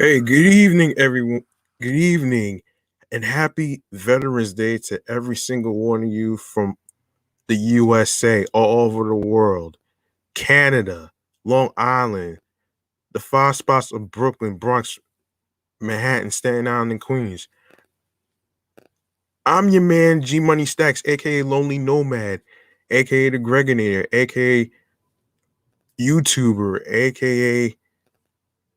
Hey, good evening, everyone. Good evening, and happy Veterans Day to every single one of you from the USA, all over the world, Canada, Long Island, the five spots of Brooklyn, Bronx, Manhattan, Staten Island, and Queens. I'm your man, G Money Stacks, aka Lonely Nomad, aka the Gregonator, aka YouTuber, aka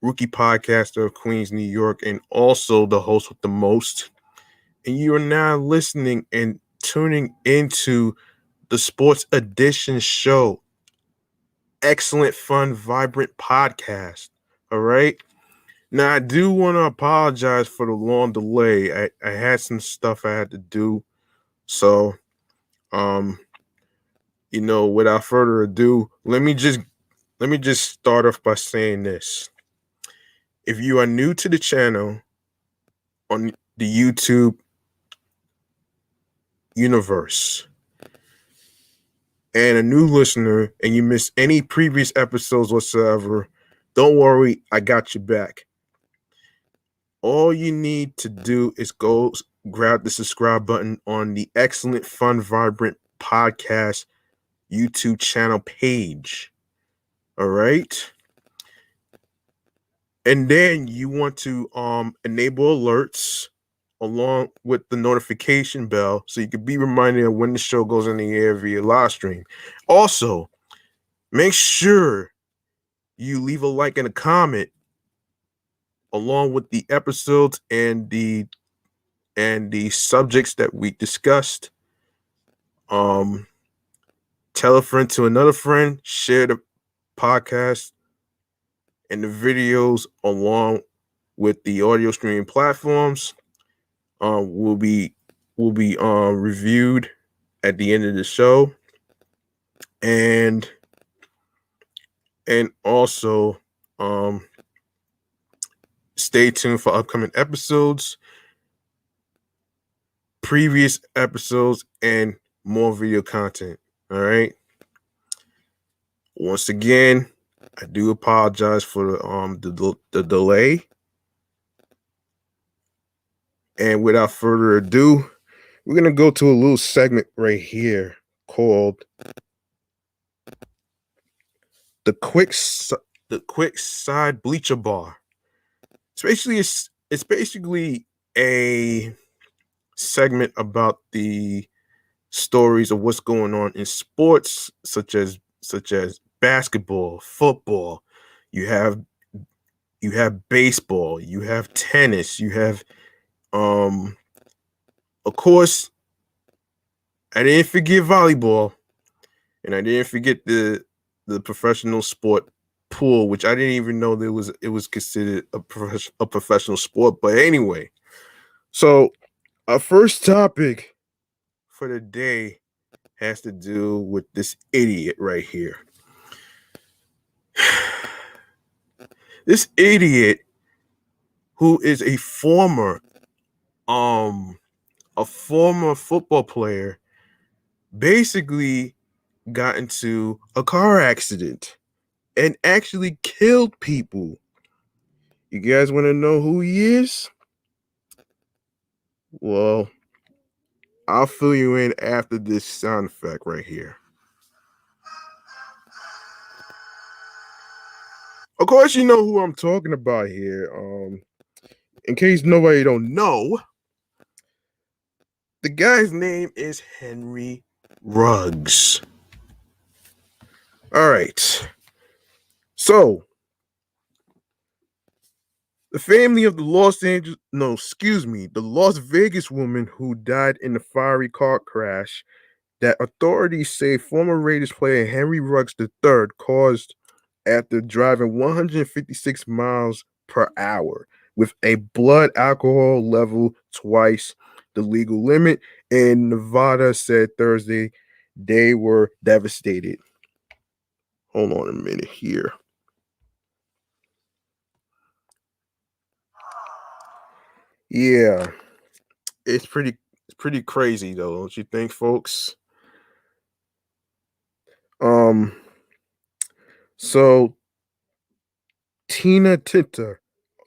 Rookie Podcaster of Queens, New York, and also the host with the most. And you are now listening and tuning into the Sports Edition show. Excellent, fun, vibrant podcast. All right. Now, I do want to apologize for the long delay. I had some stuff I had to do. So, um, without further ado, let me just start off by saying this. If you are new to the channel on the YouTube universe, and a new listener and you miss any previous episodes whatsoever, don't worry, I got you back. All you need to do is go grab the subscribe button on the Excellent Fun Vibrant Podcast YouTube channel page. All right. And then you want to enable alerts along with the notification bell so you can be reminded of when the show goes on the air via live stream. Also, make sure you leave a like and a comment along with the episodes and the subjects that we discussed. Um, Tell a friend to another friend, share the podcast and the videos along with the audio streaming platforms. Will be reviewed at the end of the show, and also stay tuned for upcoming episodes, previous episodes, and more video content. All right. Once again, I do apologize for the delay. And without further ado, we're gonna go to a little segment right here called the quick side bleacher bar. It's basically a segment about the stories of what's going on in sports such as basketball, football. You have baseball, you have tennis, you have um of course I didn't forget volleyball, and I didn't forget the professional sport pool, which I didn't even know there was it was considered a professional sport. But anyway, so our first topic for the day has to do with this idiot right here. This idiot who is um a former football player basically got into a car accident and actually killed people. You guys want to know who he is? Well, I'll fill you in after this sound effect right here. Of course, you know who I'm talking about here. In case nobody don't know, the guy's name is Henry Ruggs. All right. So, the family of the Las Vegas woman who died in the fiery car crash that authorities say former Raiders player Henry Ruggs III caused after driving 156 miles per hour with a blood alcohol level twice the legal limit in Nevada said Thursday they were devastated. Hold on a minute here. Yeah, it's pretty crazy though, don't you think, folks? Um so Tina Tinter,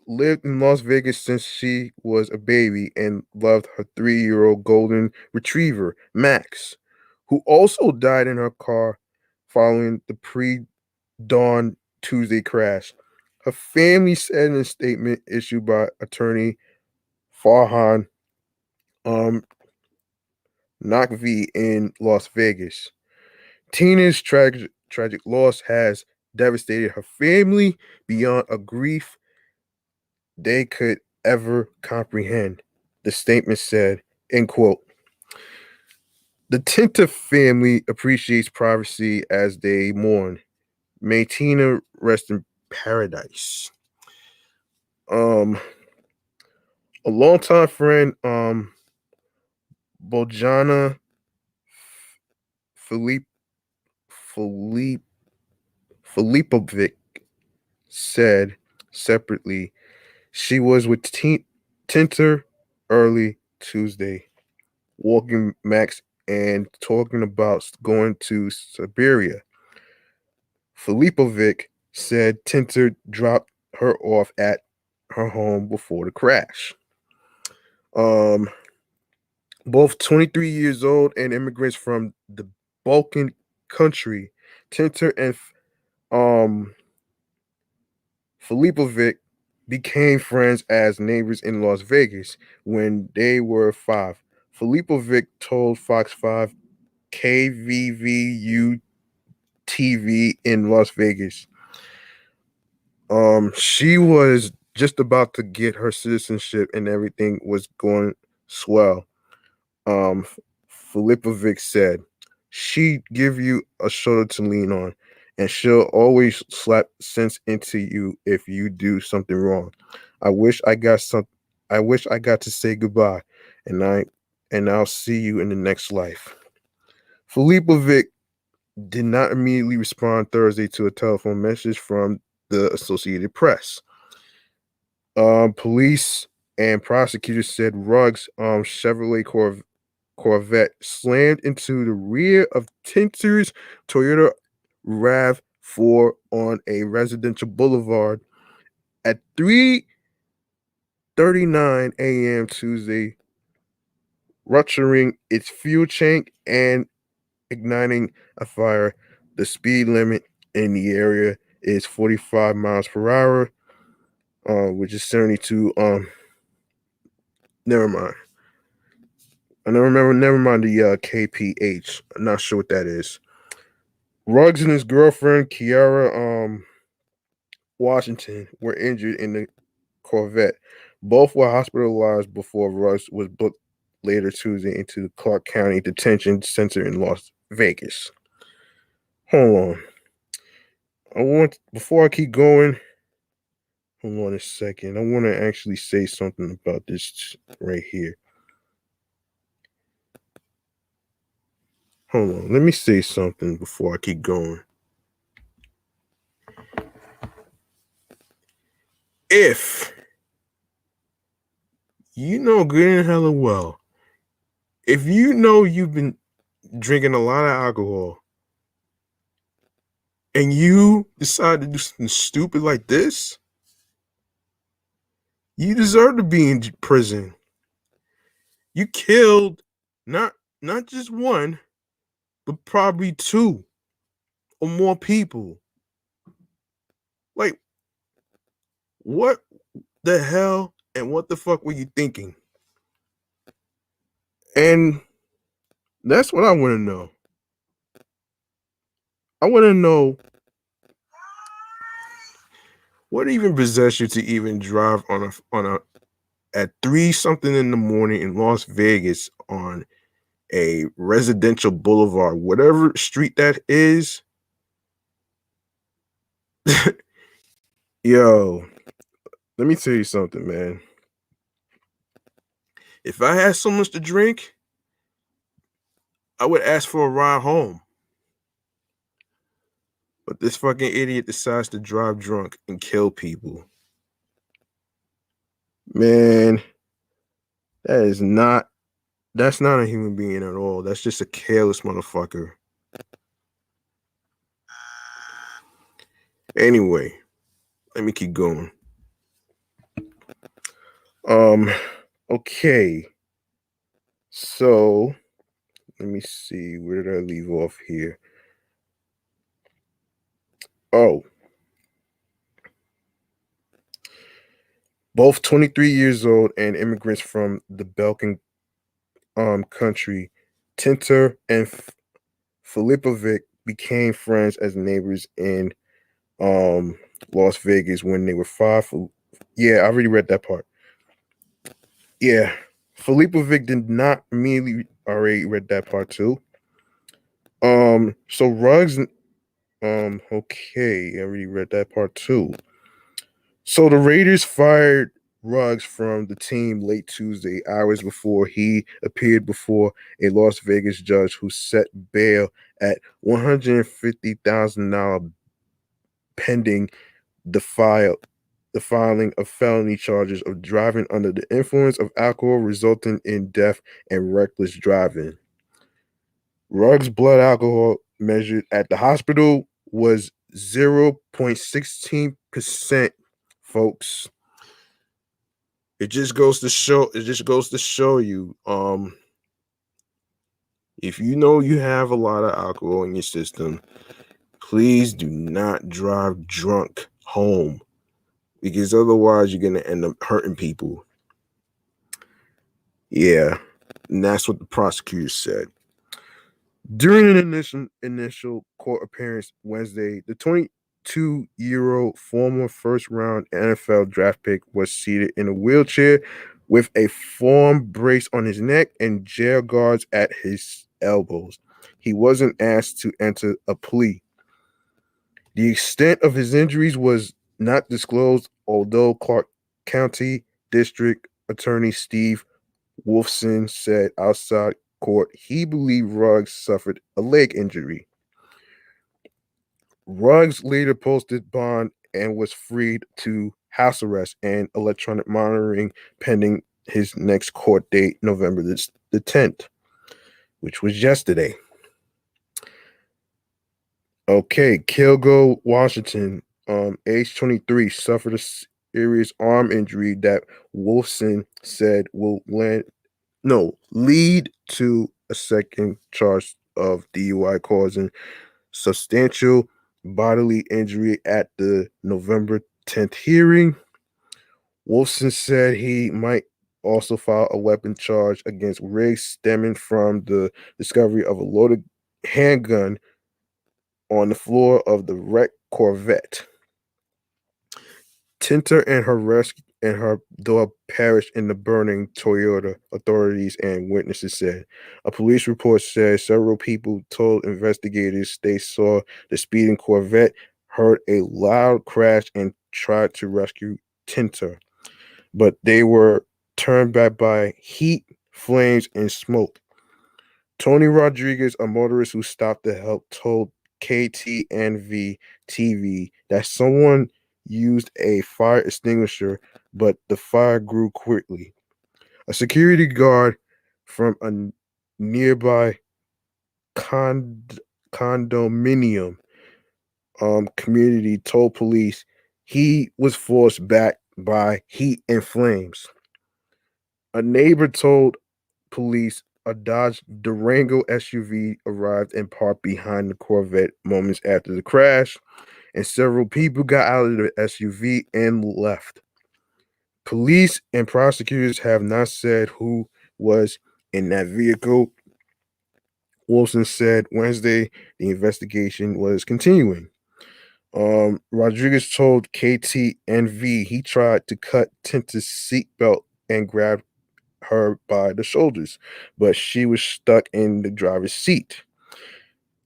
lived in Las Vegas since she was a baby and loved her 3-year-old golden retriever, Max, who also died in her car following the pre-dawn Tuesday crash. Her family said in a statement issued by attorney Farhan um, Naqvi in Las Vegas. Tina's tragic loss has devastated her family beyond a grief they could ever comprehend. The statement said, end quote, the Tinta family appreciates privacy as they mourn. May Tina rest in paradise. Um, a longtime friend, Bojana Philippe Philippe Filipovic said separately she was with Tinter early Tuesday, walking Max and talking about going to Siberia. Filipovic said Tinter dropped her off at her home before the crash. Um, both 23 years old and immigrants from the Balkan country, Tinter and um Filipovic became friends as neighbors in Las Vegas when they were 5. Filipovic told Fox 5 KVVU TV in Las Vegas. She was just about to get her citizenship and everything was going swell. Um, Filipovic said, she'd give you a shoulder to lean on, and she'll always slap sense into you if you do something wrong. I wish I got some. I wish I got to say goodbye, and I'll see you in the next life. Filipovic did not immediately respond Thursday to a telephone message from the Associated Press. Police and prosecutors said Ruggs' Chevrolet Corvette slammed into the rear of Tinter's Toyota RAV4 on a residential boulevard at 3:39 a.m. Tuesday, rupturing its fuel tank and igniting a fire. The speed limit in the area is 45 miles per hour, which is 72. Never mind. I never remember. Never mind the KPH. I'm not sure what that is. Ruggs and his girlfriend Kiara Washington were injured in the Corvette. Both were hospitalized before Ruggs was booked later Tuesday into the Clark County Detention Center in Las Vegas. Hold on. Before I keep going, hold on a second. I want to actually say something about this right here. Hold on. Let me say something before I keep going. If you know good and hella well, if you know you've been drinking a lot of alcohol and you decide to do something stupid like this, you deserve to be in prison. You killed not just one, but probably 2 or more people. Like, what the hell and what the fuck were you thinking? And that's what I want to know. I want to know what even possessed you to even drive on a at 3 something in the morning in Las Vegas on a residential boulevard, whatever street that is. Yo, let me tell you something, man. If I had so much to drink, I would ask for a ride home. But this fucking idiot decides to drive drunk and kill people. Man, that's not a human being at all. That's just a careless motherfucker. Anyway, let me keep going. Um, okay. So let me see. Where did I leave off here? Oh, both 23 years old and immigrants from the Balkan country, Tinter and Filipovic became friends as neighbors in um Las Vegas when they were five. Yeah, I already read that part. Yeah, Filipovic did not immediately already read that part too. So Ruggs, okay, I already read that part too. So the Raiders fired Ruggs from the team late Tuesday, hours before he appeared before a Las Vegas judge who set bail at $150,000 pending the file the filing of felony charges of driving under the influence of alcohol resulting in death and reckless driving. Ruggs' blood alcohol measured at the hospital was 0.16%, folks. It just goes to show you, if you know you have a lot of alcohol in your system, please do not drive drunk home, because otherwise you're gonna end up hurting people. Yeah, and that's what the prosecutor said. During an initial court appearance Wednesday, the 22-year-old former first-round NFL draft pick was seated in a wheelchair with a foam brace on his neck and jail guards at his elbows. He wasn't asked to enter a plea. The extent of his injuries was not disclosed, although Clark County District Attorney Steve Wolfson said outside court he believed Ruggs suffered a leg injury. Ruggs later posted bond and was freed to house arrest and electronic monitoring pending his next court date, November the 10th, which was yesterday. Okay, Kilgo Washington, age 23, suffered a serious arm injury that Wolfson said will lead to a second charge of DUI causing substantial bodily injury at the November 10th hearing. Wolfson said he might also file a weapon charge against Riggs stemming from the discovery of a loaded handgun on the floor of the wrecked Corvette. Tinter and her daughter perished in the burning Toyota, authorities and witnesses said. A police report said several people told investigators they saw the speeding Corvette, heard a loud crash, and tried to rescue Tinter, but they were turned back by heat, flames, and smoke. Tony Rodriguez, a motorist who stopped to help, told KTNV TV that someone used a fire extinguisher, but the fire grew quickly. A security guard from a nearby cond- condominium community told police he was forced back by heat and flames. A neighbor told police a Dodge Durango SUV arrived and parked behind the Corvette moments after the crash, and several people got out of the SUV and left. Police and prosecutors have not said who was in that vehicle. Wilson said Wednesday the investigation was continuing. Rodriguez told KTNV he tried to cut Tinta's seatbelt and grabbed her by the shoulders, but she was stuck in the driver's seat.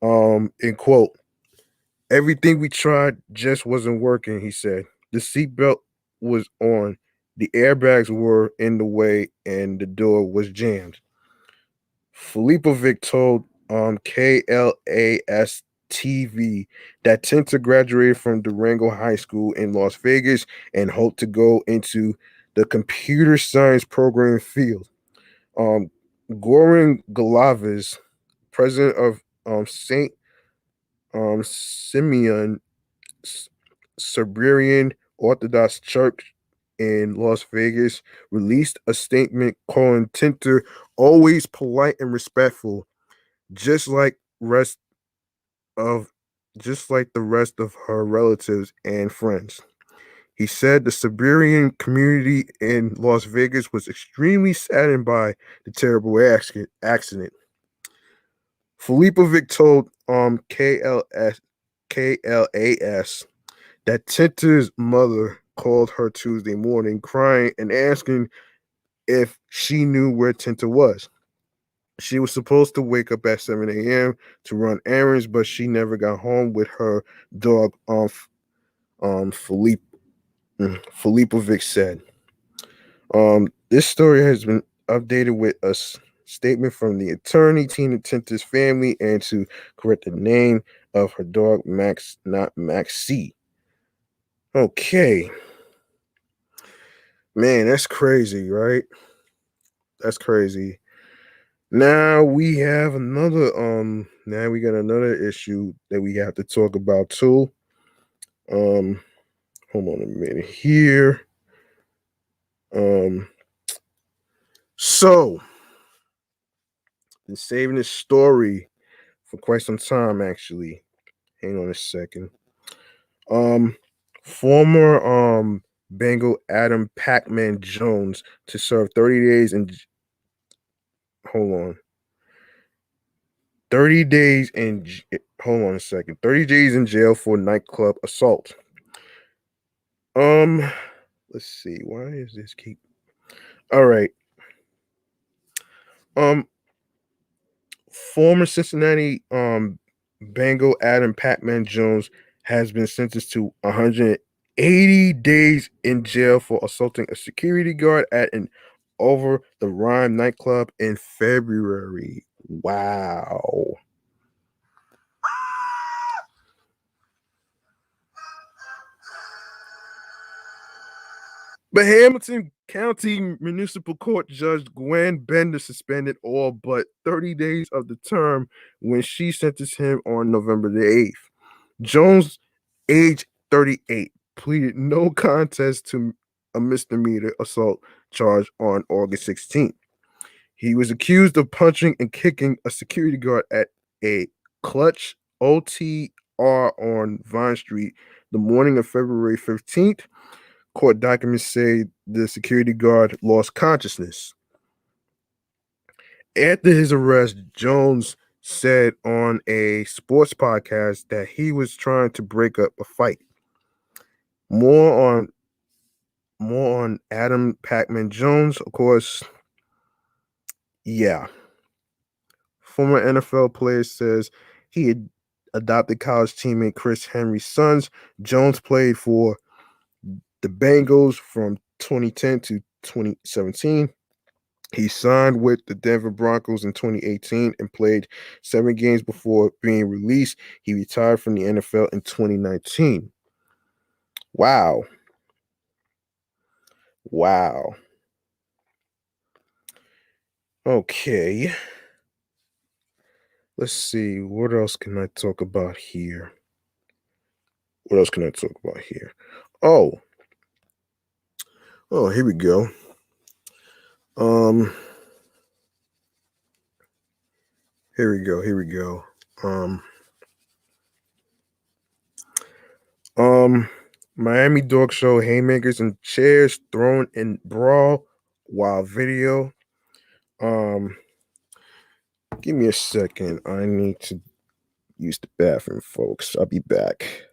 In quote, everything we tried just wasn't working, he said. The seatbelt was on, the airbags were in the way, and the door was jammed. Filipovic told KLAS TV that Tinta graduated from Durango High School in Las Vegas and hoped to go into the computer science programming field. Um, Goran Galavis, president of Saint Simeon Serbian Orthodox Church, in Las Vegas released a statement calling Tinter always polite and respectful, just like rest of just like the rest of her relatives and friends. He said the Siberian community in Las Vegas was extremely saddened by the terrible accident. Filipovic told KLAS that Tinter's mother called her Tuesday morning crying and asking if she knew where Tinter was. She was supposed to wake up at 7 a.m. to run errands, but she never got home with her dog, Philippe, Filipovic said. This story has been updated with a statement from the attorney, Tina Tinter's family, and to correct the name of her dog, Max, not Maxie. Okay. Man, that's crazy, right? That's crazy. Now we have now we got another issue that we have to talk about too. Um Hold on a minute here. Um so been saving this story for quite some time actually. Hang on a second. Um Former Bengal Adam Pacman Jones to serve 30 days in hold on. 30 days in hold on a second. 30 days in jail for nightclub assault. Um let's see. Why is this keep All right. Um Former Cincinnati Bengal Adam Pacman Jones has been sentenced to 180 days in jail for assaulting a security guard at an Over the Rhyme nightclub in February. Wow. But Hamilton County Municipal Court Judge Gwen Bender suspended all but 30 days of the term when she sentenced him on November the 8th. Jones, age 38, pleaded no contest to a misdemeanor assault charge on August 16th. He was accused of punching and kicking a security guard at a Clutch OTR on Vine Street the morning of February 15th. Court documents say the security guard lost consciousness. After his arrest, Jones said on a sports podcast that he was trying to break up a fight. More on Adam Pacman Jones, of course. Yeah. Former NFL player says he had adopted college teammate Chris Henry's sons. Jones played for the Bengals from 2010 to 2017. He signed with the Denver Broncos in 2018 and played 7 games before being released. He retired from the NFL in 2019. Wow. Wow. Okay. Let's see. What else can I talk about here? What else can I talk about here? Oh, here we go. Um, Here we go. Here we go. Um, um, Miami dog show haymakers and chairs thrown in brawl while video. Um, Give me a second. I need to use the bathroom, folks. I'll be back.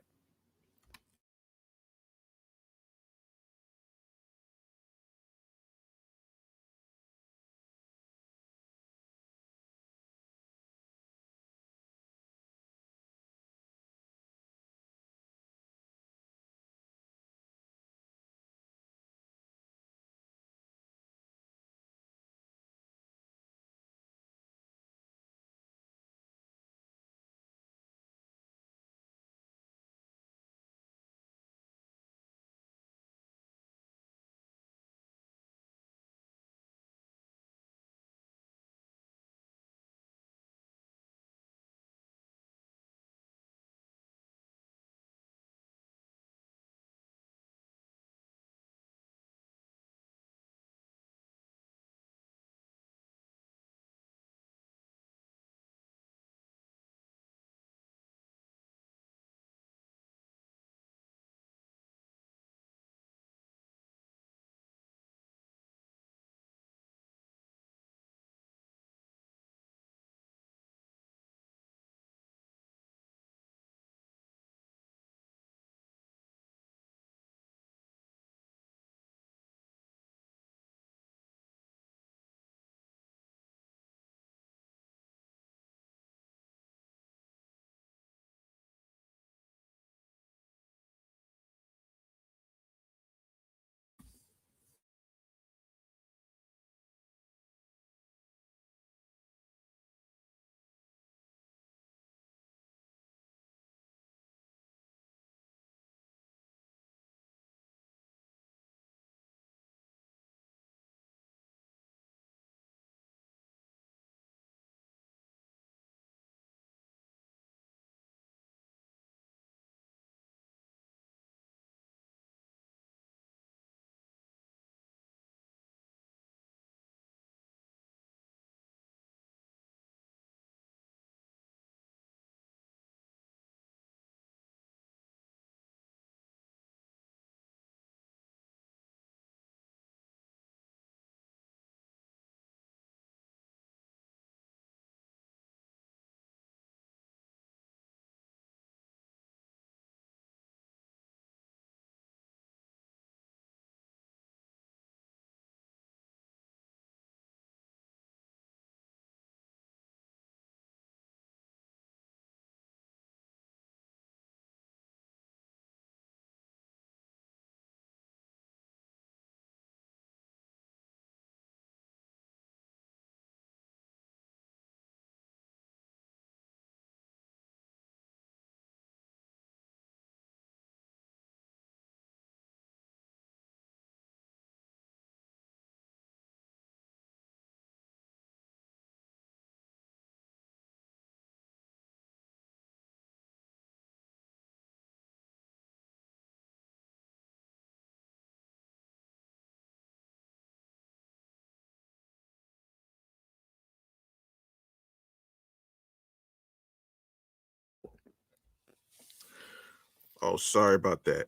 Oh, sorry about that.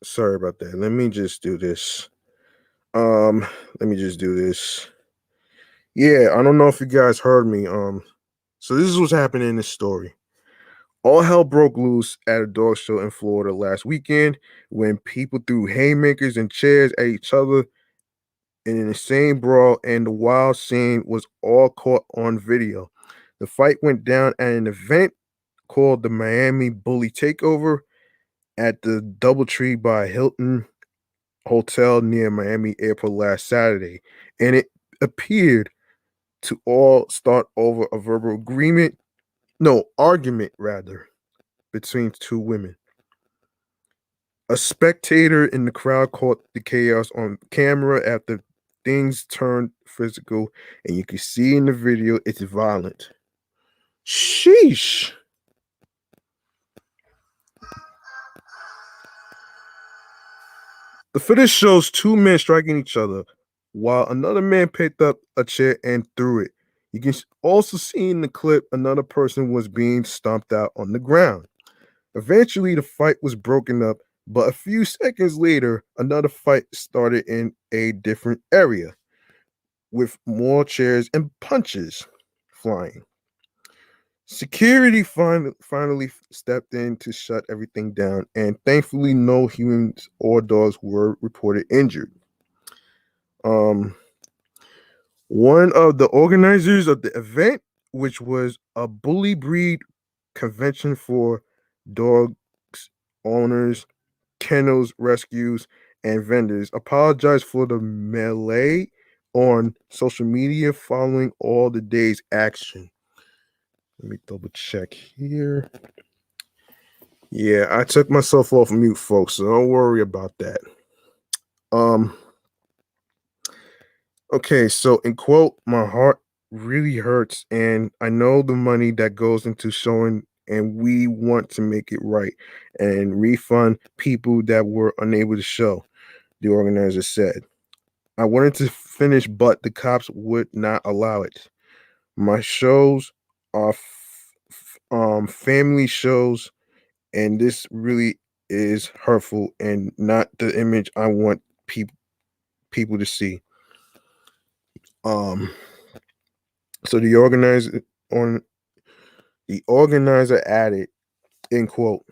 Sorry about that. Let me just do this. Um, Let me just do this. Yeah, I don't know if you guys heard me. So this is what's happening in this story. All hell broke loose at a dog show in Florida last weekend when people threw haymakers and chairs at each other in an insane brawl, and the wild scene was all caught on video. The fight went down at an event called the Miami Bully Takeover at the Doubletree by Hilton Hotel near Miami Airport last Saturday, and it appeared to all start over a verbal argument rather, between two women. A spectator in the crowd caught the chaos on camera after things turned physical, and you can see in the video it's violent. Sheesh. The footage shows two men striking each other while another man picked up a chair and threw it. You can also see in the clip another person was being stomped out on the ground. Eventually, the fight was broken up, but a few seconds later, another fight started in a different area with more chairs and punches flying. Security finally stepped in to shut everything down, and thankfully, no humans or dogs were reported injured. Um, One of the organizers of the event, which was a bully breed convention for dogs owners, kennels, rescues, and vendors, apologized for the melee on social media following all the day's action. Let me double check here. Yeah, I took myself off mute, folks, so don't worry about that. Um, okay, so in quote, my heart really hurts, and I know the money that goes into showing, and we want to make it right and refund people that were unable to show, the organizer said. I wanted to finish, but the cops would not allow it. My shows are family shows, and this really is hurtful and not the image I want people to see. Um, so the organizer added, in quote,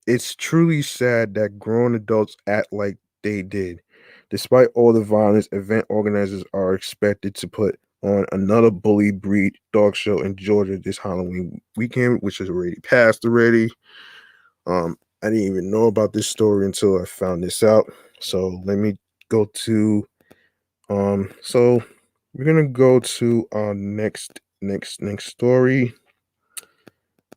"It's truly sad that grown adults act like they did. Despite all the violence, event organizers are expected to put on another bully breed dog show in Georgia this Halloween weekend, which has already passed already. I didn't even know about this story until I found this out. So let me go to so we're gonna go to our next story.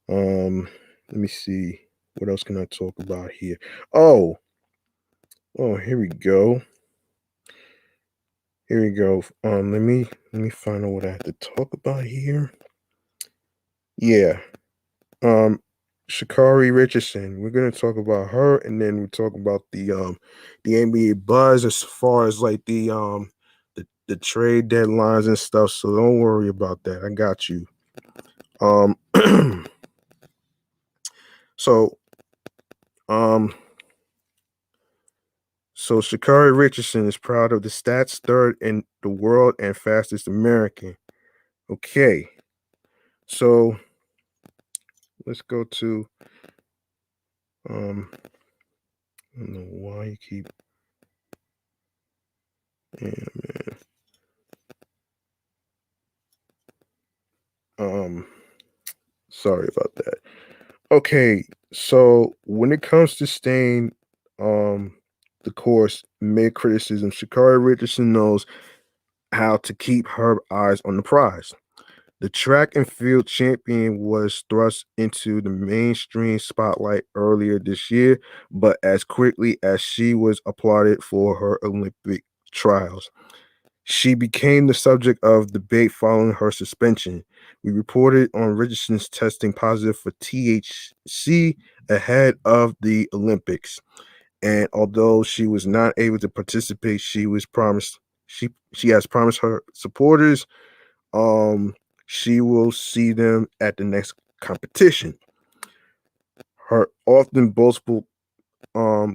Let me see. What else can I talk about here? Oh, here we go. Here we go. Let me find out what I have to talk about here. Yeah. Um, Shacarri Richardson. We're gonna talk about her, and then we talk about the NBA buzz as far as like the trade deadlines and stuff. So don't worry about that. I got you. Um, so um, so Shacarri Richardson is proud of the stats, third in the world and fastest American. Okay, so let's go to I don't know why you keep. Yeah, man. Sorry about that. Okay, so when it comes to staying the course mid criticism, Shakari Richardson knows how to keep her eyes on the prize. The track and field champion was thrust into the mainstream spotlight earlier this year, but as quickly as she was applauded for her Olympic trials, she became the subject of debate following her suspension. We reported on Richardson's testing positive for THC ahead of the Olympics, and although she was not able to participate, she has promised her supporters she will see them at the next competition. Her often boastful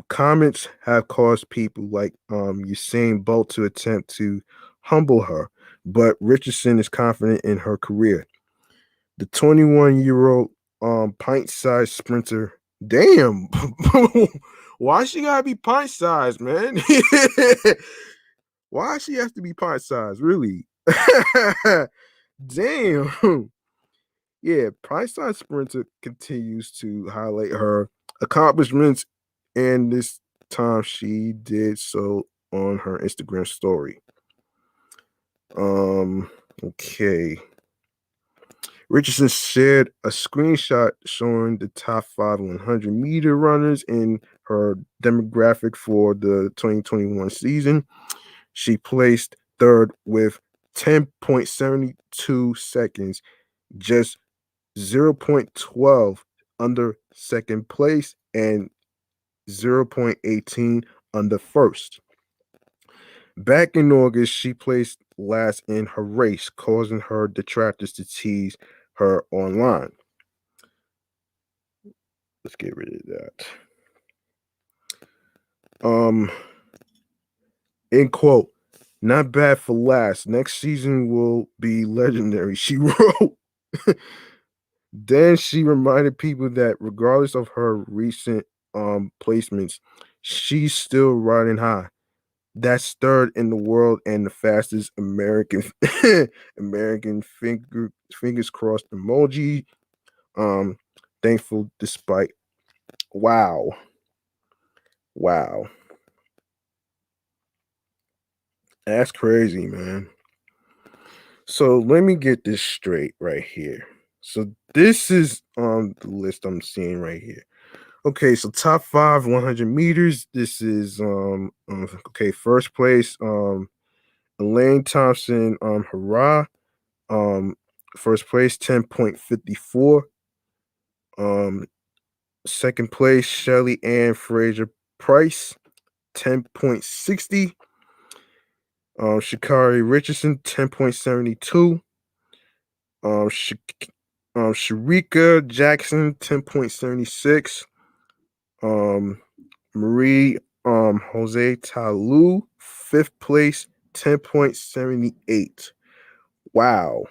comments have caused people like Usain Bolt to attempt to humble her, but Richardson is confident in her career. The 21-year-old pint-sized sprinter. Damn, why she gotta be pint-sized, man? Why she has to be pint-sized? Really? Damn. Yeah, pint-sized sprinter continues to highlight her accomplishments, and this time she did so on her Instagram story. Okay. Richardson shared a screenshot showing the top 5 100-meter runners in her demographic for the 2021 season. She placed third with 10.72 seconds, just 0.12 under second place and 0.18 under first. Back in August, she placed last in her race, causing her detractors to tease her online. Let's get rid of that. End quote. Not bad for last. Next season will be legendary, she wrote. Then she reminded people that regardless of her recent placements, she's still riding high. That's third in the world and the fastest American American fingers crossed emoji. Thankful despite. Wow. Wow. That's crazy, man. So let me get this straight right here. So this is the list I'm seeing right here. Okay, so top 5 100 meters. This is okay, first place Elaine Thompson Hurrah. Um First place 10.54. Um Second place Shelly Ann Fraser Price 10.60. Shacarri Richardson 10.72. Um, Sh- Sharika Jackson 10.76. Um, Marie Jose Talu fifth place 10.78. Wow.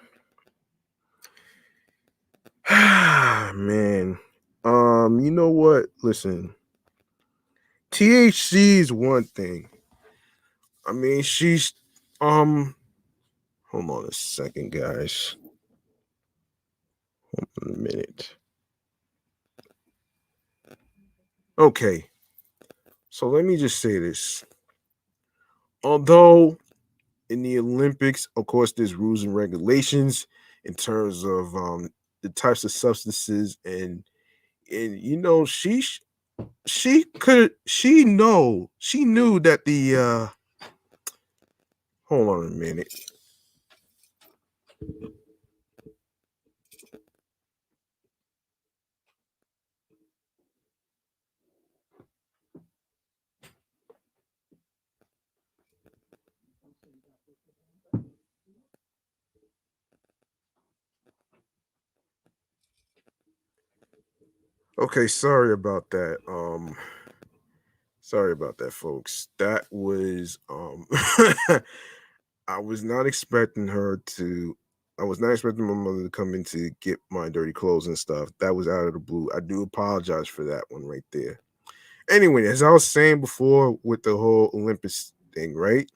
Man. You know what? Listen. THC is one thing. I mean, she's hold on a second, guys. Hold on a minute. Okay. So let me just say this. Although in the Olympics, of course, there's rules and regulations in terms of the types of substances, and you know, she knew that the hold on a minute. Okay, sorry about that. Sorry about that, folks. That was I was not expecting her to. I was not expecting my mother to come in to get my dirty clothes and stuff. That was out of the blue. I do apologize for that one right there. Anyway, as I was saying before with the whole Olympus thing, right?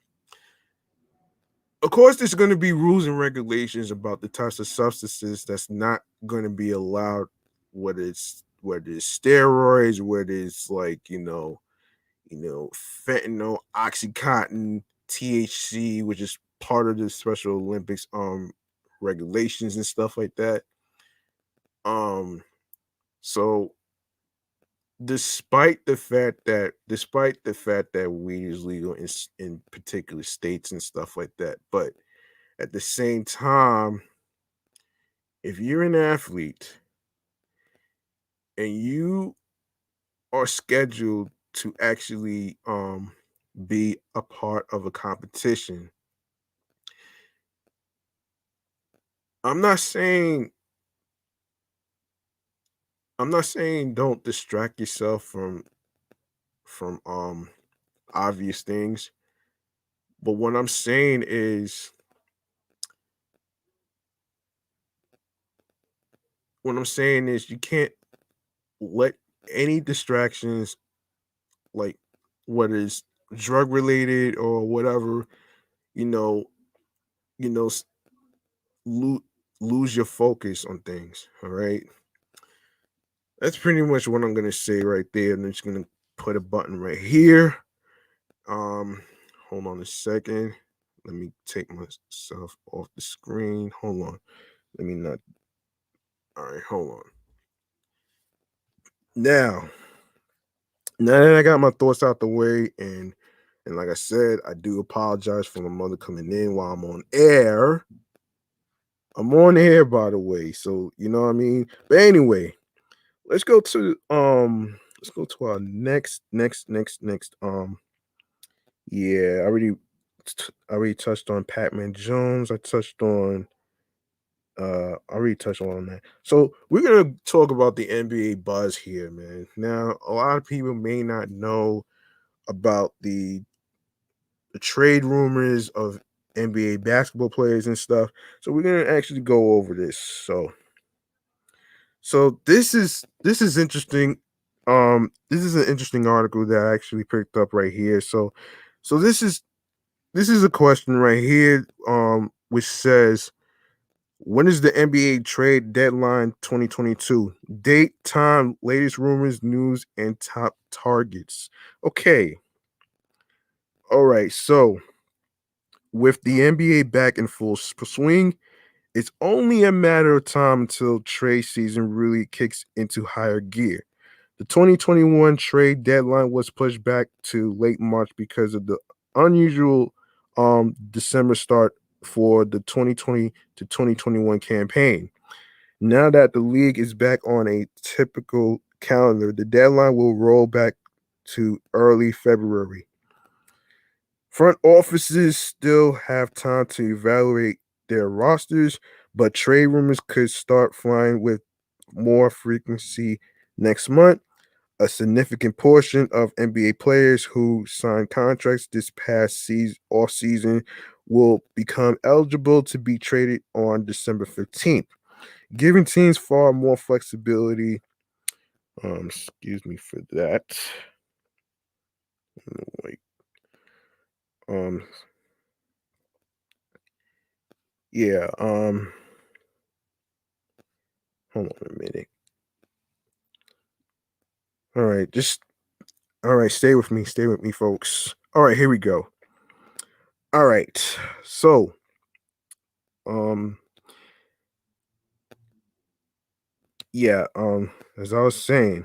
Of course, there's going to be rules and regulations about the types of substances that's not going to be allowed, whether it's steroids, whether it's like fentanyl, oxycontin, THC, which is part of the Special Olympics regulations and stuff like that. Um, so despite the fact that weed is legal in particular states and stuff like that, but at the same time, if you're an athlete and you are scheduled to actually be a part of a competition, I'm not saying I'm not saying don't distract yourself from obvious things, but what I'm saying is you can't let any distractions, like whether it's drug related or whatever, you know, you know, lose lose your focus on things. All right, that's pretty much what I'm gonna say right there. I'm just gonna put a button right here. Um, hold on a second. Let me take myself off the screen. Hold on. Let me not. All right, hold on. Now, now that I got my thoughts out the way, and like I said, I do apologize for my mother coming in while I'm on air. I'm on air, by the way, so you know what I mean. But anyway, let's go to our next. Yeah, I already touched on Pacman Jones. I already touched on that. So we're gonna talk about the NBA buzz here, man. Now, a lot of people may not know about the trade rumors of NBA basketball players and stuff. So we're gonna actually go over this. So this is interesting. This is an interesting article that I actually picked up right here. So this is a question right here, which says, when is the NBA trade deadline 2022? Date, time, latest rumors, news, and top targets. Okay. All right. So with the NBA back in full swing, it's only a matter of time until trade season really kicks into higher gear. The 2021 trade deadline was pushed back to late March because of the unusual December start for the 2020 to 2021 campaign. Now that the league is back on a typical calendar, the deadline will roll back to early February. Front offices still have time to evaluate their rosters, but trade rumors could start flying with more frequency next month. A significant portion of NBA players who signed contracts this past off season will become eligible to be traded on December 15th, giving teams far more flexibility. Excuse me for that. Wait. Um, yeah. Hold on a minute. All right, all right. Stay with me, folks. All right, here we go. All right, so um, yeah. As I was saying,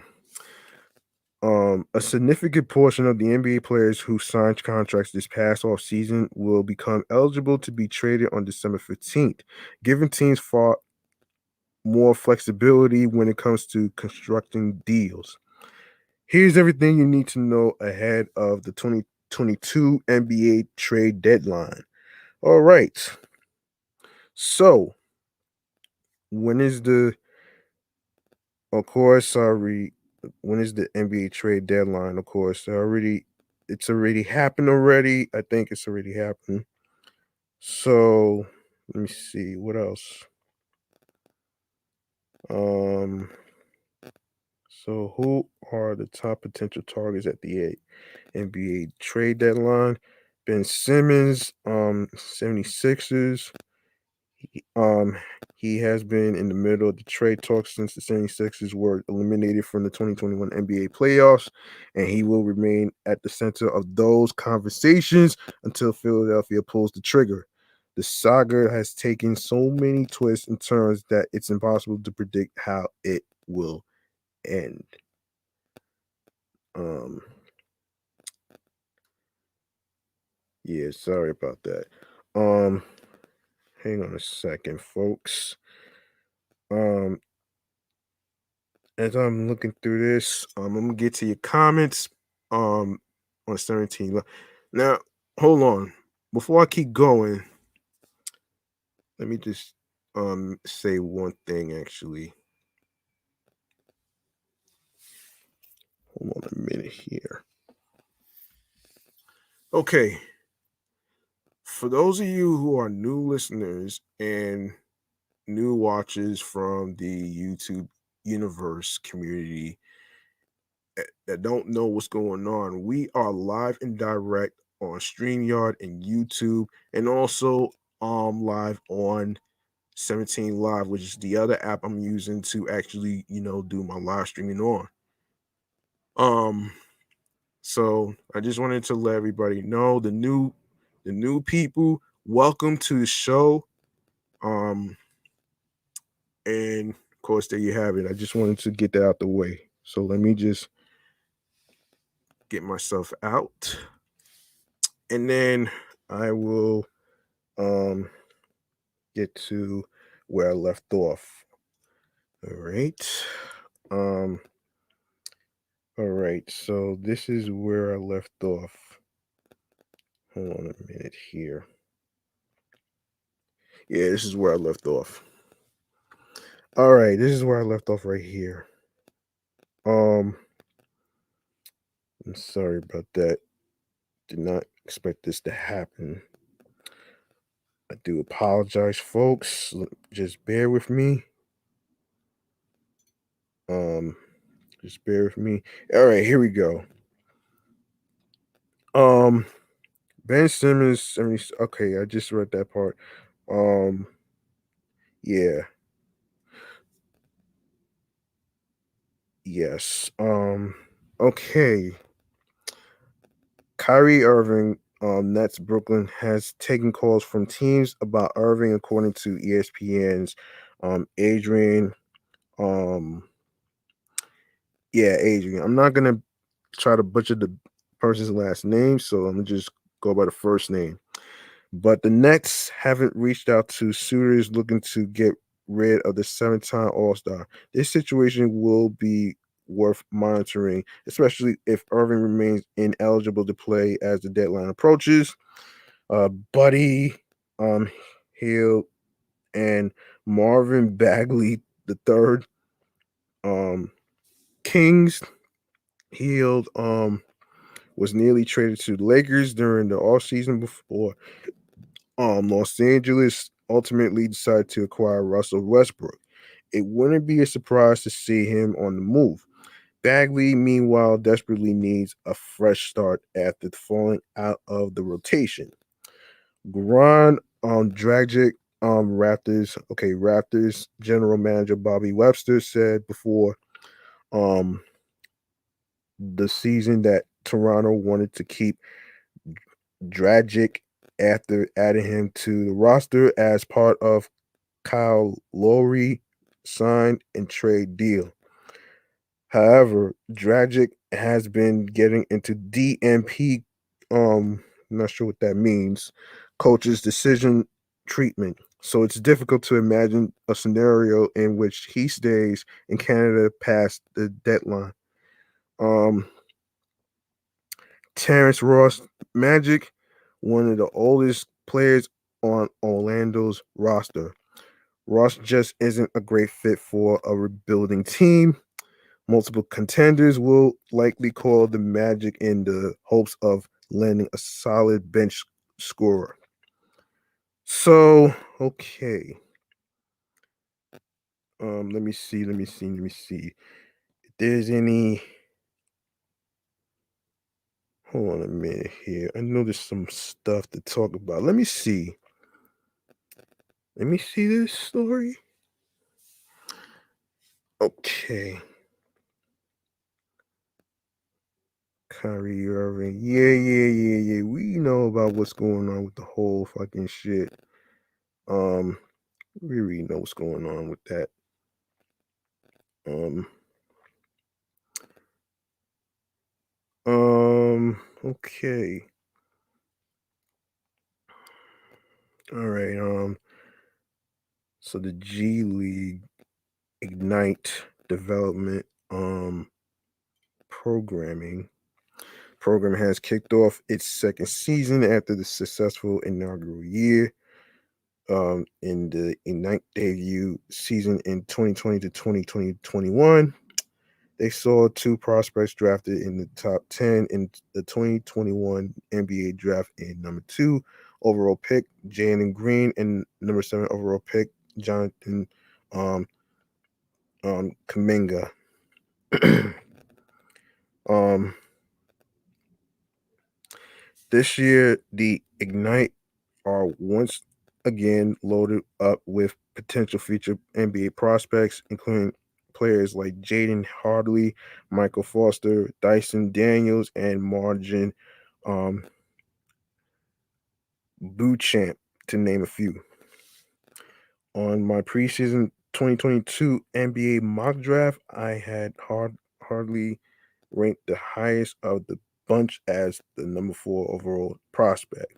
a significant portion of the NBA players who signed contracts this past off season will become eligible to be traded on December 15th, giving teams far more flexibility when it comes to constructing deals. Here's everything you need to know ahead of the 2022 NBA trade deadline. All right. So, when is the of course, sorry, when is the NBA trade deadline? Of course, it's already happened already. I think it's already happened. So, let me see what else. Um, so who are the top potential targets at the NBA trade deadline? Ben Simmons, 76ers. Um, he has been in the middle of the trade talks since the 76ers were eliminated from the 2021 NBA playoffs, and he will remain at the center of those conversations until Philadelphia pulls the trigger. The saga has taken so many twists and turns that it's impossible to predict how it will end. Um, yeah, sorry about that. Um, hang on a second, folks. Um, as I'm looking through this, I'm gonna get to your comments um on 17. Now, hold on. Before I keep going, let me just say one thing actually. Hold on a minute here. Okay. For those of you who are new listeners and new watchers from the YouTube universe community that don't know what's going on, we are live and direct on StreamYard and YouTube, and also live on 17 Live, which is the other app I'm using to actually, do my live streaming on. So I just wanted to let everybody know the new people, welcome to the show. And of course, there you have it. I just wanted to get that out the way. So let me just get myself out, and then I will get to where I left off. All right. Um all right, so this is where I left off. Hold on a minute here. Yeah, this is where I left off. All right, this is where I left off right here. I'm sorry about that. Did not expect this to happen. I do apologize, folks. Just bear with me. Um, just bear with me. All right, here we go. Ben Simmons 70. Okay, I just read that part. Yeah. Yes. Okay. Kyrie Irving, Nets Brooklyn, has taken calls from teams about Irving, according to ESPN's Adrian. Um, yeah, Adrian. I'm not gonna try to butcher the person's last name, so I'm gonna just go by the first name. But the Nets haven't reached out to suitors looking to get rid of the seven-time All-Star. This situation will be worth monitoring, especially if Irving remains ineligible to play as the deadline approaches. Buddy Hield and Marvin Bagley the third. Kings Hield was nearly traded to the Lakers during the offseason before Los Angeles ultimately decided to acquire Russell Westbrook. It wouldn't be a surprise to see him on the move. Bagley, meanwhile, desperately needs a fresh start after falling out of the rotation. Goran Dragic, Raptors general manager Bobby Webster said before um the season that Toronto wanted to keep Dragic after adding him to the roster as part of Kyle Lowry signed and trade deal. However, Dragic has been getting into DMP, not sure what that means, coach's decision treatment. So it's difficult to imagine a scenario in which he stays in Canada past the deadline. Um, Terrence Ross Magic, one of the oldest players on Orlando's roster. Ross just isn't a great fit for a rebuilding team. Multiple contenders will likely call the Magic in the hopes of landing a solid bench scorer. So, okay. Let me see. If there's any. Hold on a minute here. I know there's some stuff to talk about. Let me see. Let me see this story. Okay. Kyrie Irving. Yeah. We know about what's going on with the whole fucking shit. We really know what's going on with that. Um. Okay. All right. So the G League Ignite Development programming program has kicked off its second season after the successful inaugural year. In the Ignite debut season in 2020 to 2021, They saw two prospects drafted in the top 10 in the 2021 NBA draft in number 2 overall pick, Jalen Green, and number 7 overall pick, Jonathan um, Kaminga. um, this year, the Ignite are once again loaded up with potential future NBA prospects, including players like Jaden Hardley, Michael Foster, Dyson Daniels, and Margin um, Beauchamp, to name a few. On my preseason 2022 NBA mock draft, I had Hardly ranked the highest of the bunch as the number 4 overall prospect.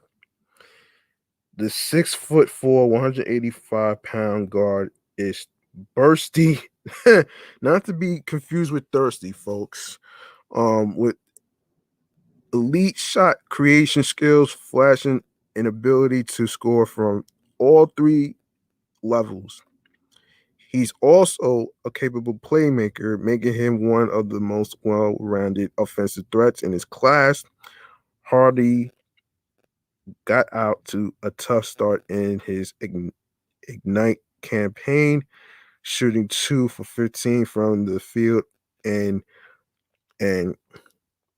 The 6'4", 185-pound guard is bursty, not to be confused with thirsty, folks. With elite shot creation skills, flashing an ability to score from all 3 levels. He's also a capable playmaker, making him one of the most well-rounded offensive threats in his class. Hardy got out to a tough start in his Ignite campaign, shooting 2 for 15 from the field and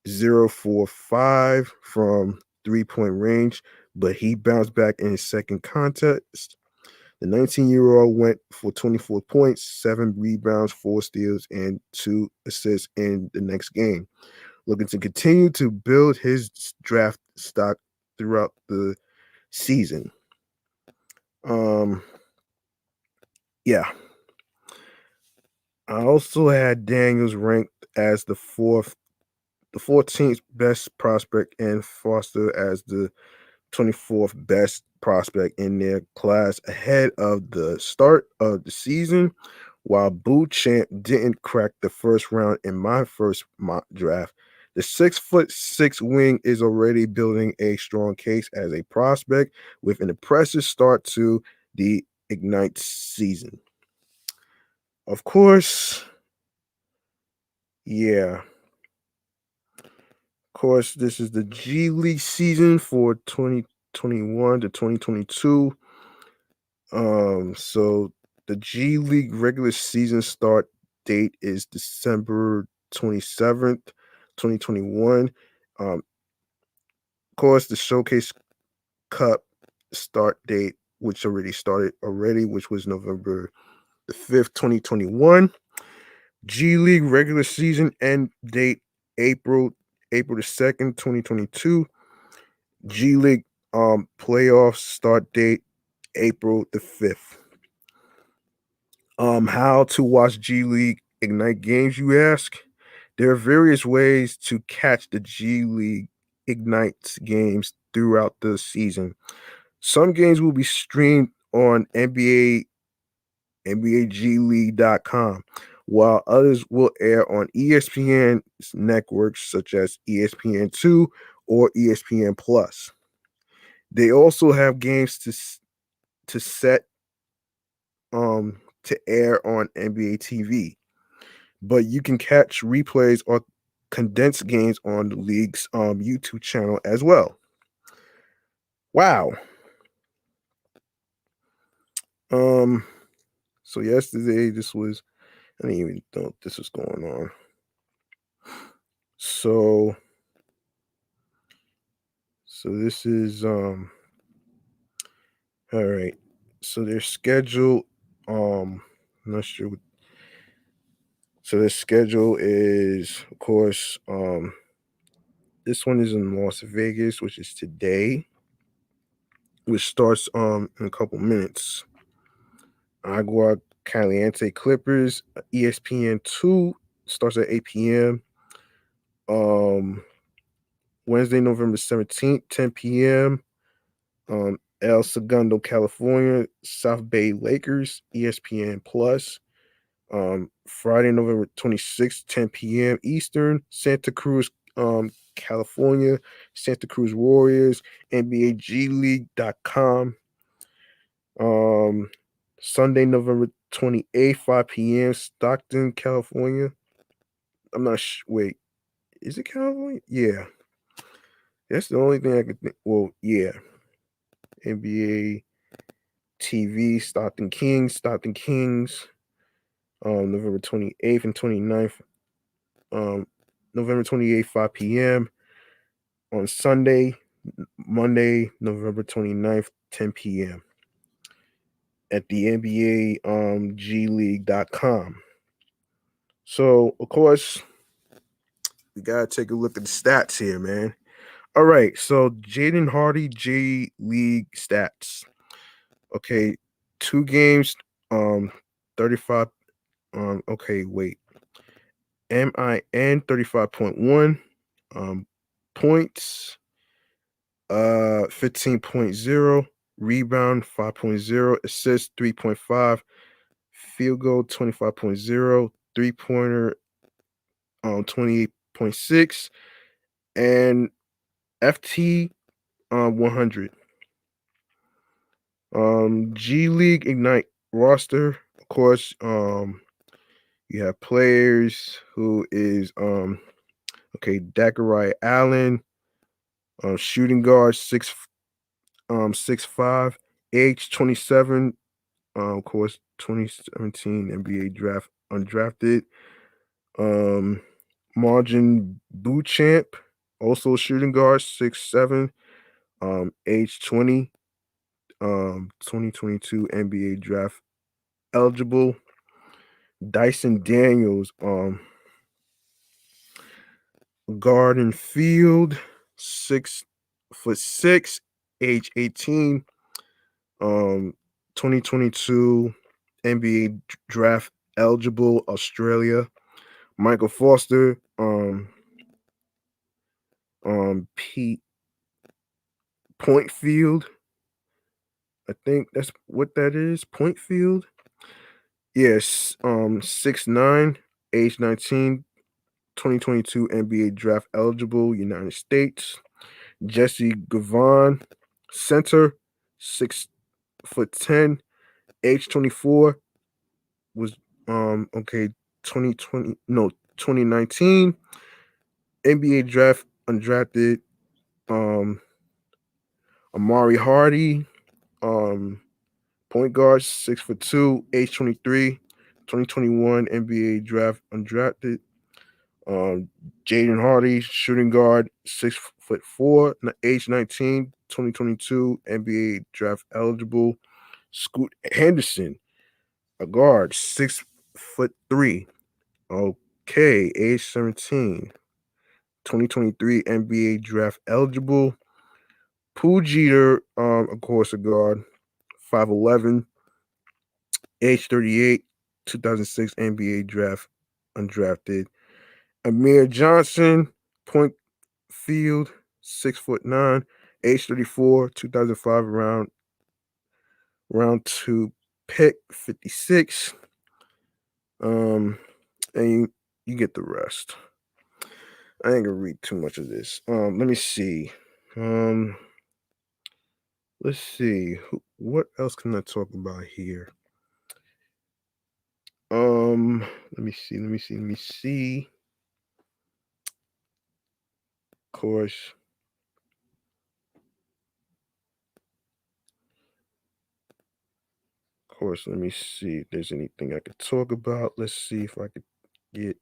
0 for 5 from 3-point range, but he bounced back in his second contest. The 19-year-old went for 24 points, 7 rebounds, 4 steals, and 2 assists in the next game, looking to continue to build his draft stock throughout the season. Yeah. I also had Daniels ranked as the 14th best prospect, and Foster as the 24th best prospect in their class ahead of the start of the season. While Beauchamp didn't crack the first round in my first mock draft, the 6'6" wing is already building a strong case as a prospect with an impressive start to the Ignite season. Of course, yeah. Of course, this is the G League season for 2021 to 2022. So the G League regular season start date is December 27th, 2021. Of course, the Showcase Cup start date, which already started already, which was November the 5th, 2021. G League regular season end date April the 2nd, 2022. G League playoffs start date April the 5th. How to watch G League Ignite games, you ask? There are various ways to catch the G League Ignite games throughout the season. Some games will be streamed on NBAGleague.com, while others will air on ESPN networks such as ESPN2 or ESPN Plus. They also have games to set to air on NBA TV, but you can catch replays or condensed games on the league's YouTube channel as well. Wow. So yesterday, I didn't even know this was going on. So this is all right. So their schedule, I'm not sure. So their schedule is, of course, this one is in Las Vegas, which is today, which starts in a couple minutes. Agua Caliente Clippers, ESPN2 starts at 8 p.m. Wednesday, November 17th, 10 p.m. El Segundo, California, South Bay Lakers, ESPN Plus. Friday, November 26th, 10 p.m. Eastern, Santa Cruz, California, Santa Cruz Warriors, NBAGleague.com. Sunday, November 28th, 5 p.m. Stockton, California. I'm not wait, is it California? Yeah. That's the only thing I could think. Well, yeah. NBA TV, Stockton Kings, November 28th and 29th. November 28th, 5 p.m. on Sunday, Monday, November 29th, 10 p.m. at the NBA GLeague.com. So, of course, we got to take a look at the stats here, man. All right, so Jaden Hardy G League stats. Okay, 2 games, 35. Okay, wait. MIN 35.1, points, 15.0, rebound 5.0, assist 3.5, field goal 25.0, three-pointer 28.6, and FT 100. G League Ignite roster, of course. You have players who is okay, Dakarai Allen, shooting guard 6'5", age 27, of course, 2017 NBA draft undrafted. Margin Beauchamp, also shooting guard, 6'7", age 20, 2022 NBA draft eligible. Dyson Daniels, guard and field, 6'6", age 18, 2022 NBA draft eligible, Australia. Michael Foster, Pete Point Field. I think that's what that is. Point Field. Yes, 6'9", age 19, 2022 NBA draft eligible, United States. Jesse Gavon, center, 6'10", age 24, was okay, 2019 NBA draft undrafted. Amari Hardy, point guard, 6'2", age 23, 2021 NBA draft undrafted. Jaden Hardy, shooting guard, 6'4", age 19, 2022 NBA draft eligible. Scoot Henderson, a guard, 6'3", okay, age 17, 2023 NBA draft eligible. Poole Jeter, of course, a guard, 5'11", age 38, 2006 NBA draft undrafted. Amir Johnson, point field, 6'9", age 34, 2005 round 2 pick, 56. And you get the rest. I ain't gonna read too much of this. Let me see. Let's see. What else can I talk about here? Let me see. Of course. Let me see if there's anything I could talk about. Let's see if I could get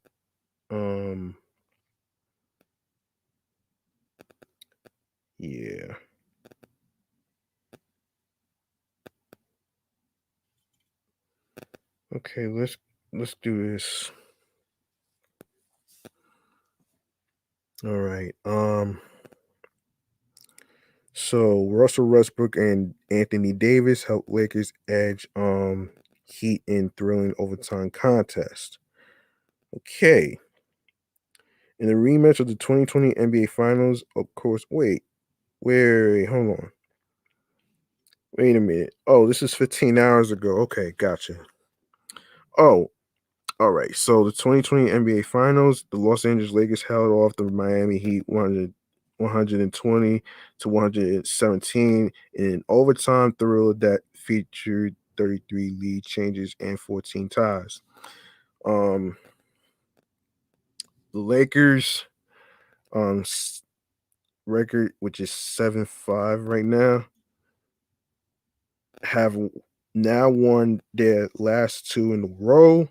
yeah. Okay, let's do this. All right. So Russell Westbrook and Anthony Davis helped Lakers edge Heat in thrilling overtime contest. Okay. In the rematch of the 2020 NBA Finals, of course. Wait, hold on. Wait a minute. Oh, this is 15 hours ago. Okay, gotcha. Oh, all right. So the 2020 NBA Finals, the Los Angeles Lakers held off the Miami Heat 120 to 117 in an overtime thriller that featured 33 lead changes and 14 ties. The Lakers record, which is 7-5 right now, have now won their last two in a row,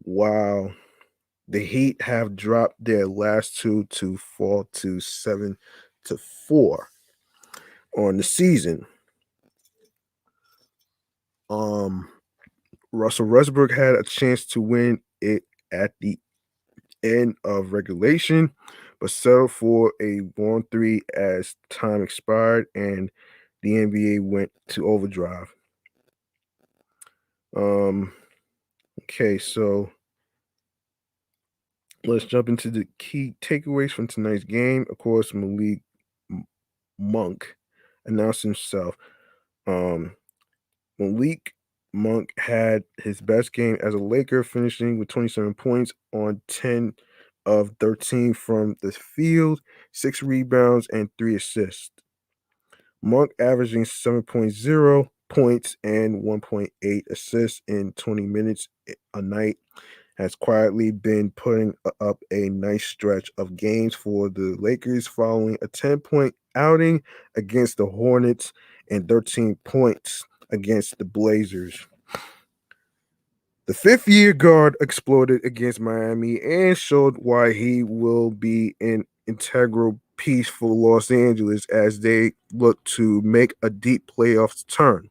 while the Heat have dropped their last two to fall to 7-4 on the season. Russell Westbrook had a chance to win it at the end of regulation, but settled for a 1-3 as time expired and the NBA went to overdrive. Okay, so let's jump into the key takeaways from tonight's game. Of course, Malik Monk announced himself. Malik Monk had his best game as a Laker, finishing with 27 points on 10 of 13 from the field, 6 rebounds, and 3 assists. Monk averaging 7.0 points and 1.8 assists in 20 minutes a night has quietly been putting up a nice stretch of games for the Lakers following a 10-point outing against the Hornets and 13 points against the Blazers. The fifth-year guard exploded against Miami and showed why he will be an integral piece for Los Angeles as they look to make a deep playoffs turn.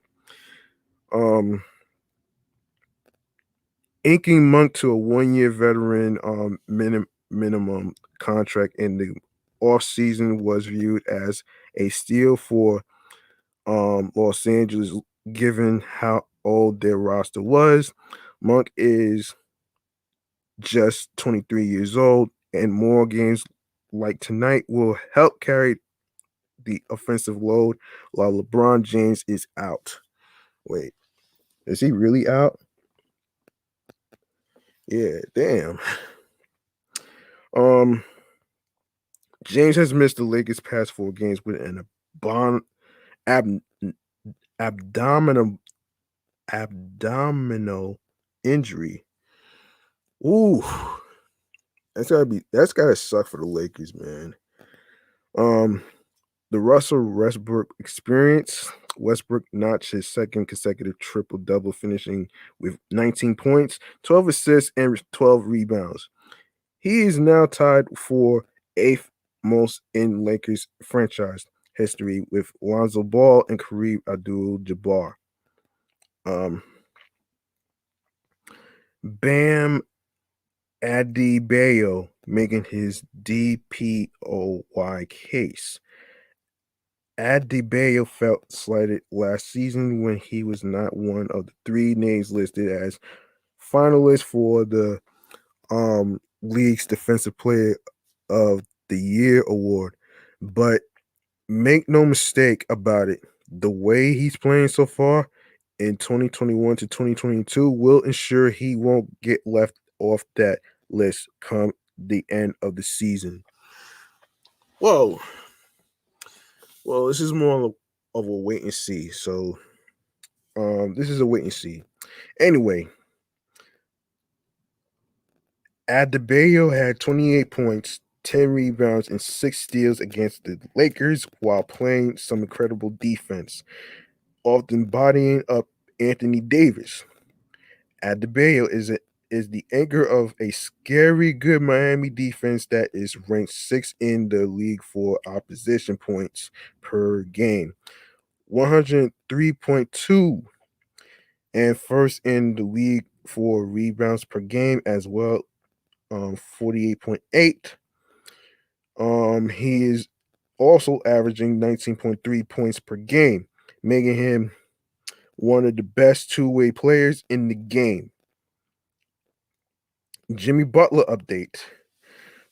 Inking Monk to a one-year veteran minimum contract in the offseason was viewed as a steal for Los Angeles, given how old their roster was. Monk is just 23 years old, and more games like tonight will help carry the offensive load while LeBron James is out. Wait, is he really out? Yeah, damn. James has missed the Lakers' past 4 games with an abdominal injury. Ooh, that's gotta suck for the Lakers, man. The Russell Westbrook experience. Westbrook notched his second consecutive triple-double, finishing with 19 points, 12 assists, and 12 rebounds. He is now tied for 8th most in Lakers franchise history with Lonzo Ball and Kareem Abdul-Jabbar. Bam Adebayo making his DPOY case. Adebayo felt slighted last season when he was not one of the 3 names listed as finalists for the league's Defensive Player of the Year award. But make no mistake about it, the way he's playing so far in 2021 to 2022 will ensure he won't get left off that list come the end of the season. Whoa. Well, this is more of a wait and see. So this is a wait and see. Anyway, Adebayo had 28 points, 10 rebounds, and 6 steals against the Lakers while playing some incredible defense, often bodying up Anthony Davis. Adebayo is the anchor of a scary good Miami defense that is ranked 6th in the league for opposition points per game, 103.2, and first in the league for rebounds per game as well, 48.8. He is also averaging 19.3 points per game, making him one of the best two-way players in the game. Jimmy Butler update.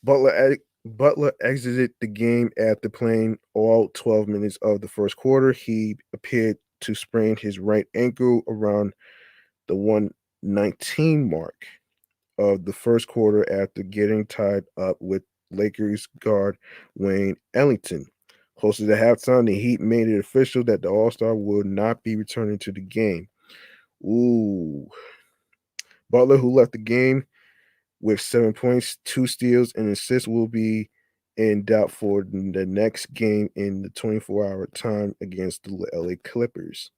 Butler exited the game after playing all 12 minutes of the first quarter. He appeared to sprain his right ankle around the 119 mark of the first quarter after getting tied up with Lakers guard Wayne Ellington. Closer to halftime, the Heat made it official that the All-Star will not be returning to the game. Ooh. Butler, who left the game, with 7 points, 2 steals, and assists will be in doubt for the next game in the 24-hour time against the LA Clippers.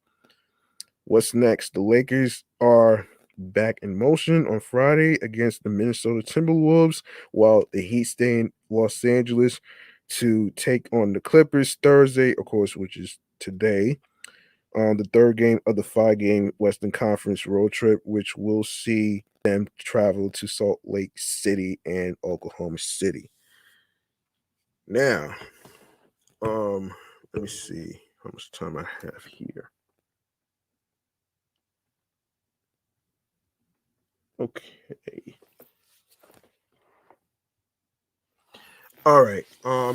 What's next? The Lakers are back in motion on Friday against the Minnesota Timberwolves, while the Heat stay in Los Angeles to take on the Clippers Thursday, of course, which is today. The third game of the 5-game Western Conference road trip, which will see them travel to Salt Lake City and Oklahoma City. Now, let me see how much time I have here. Okay. All right. I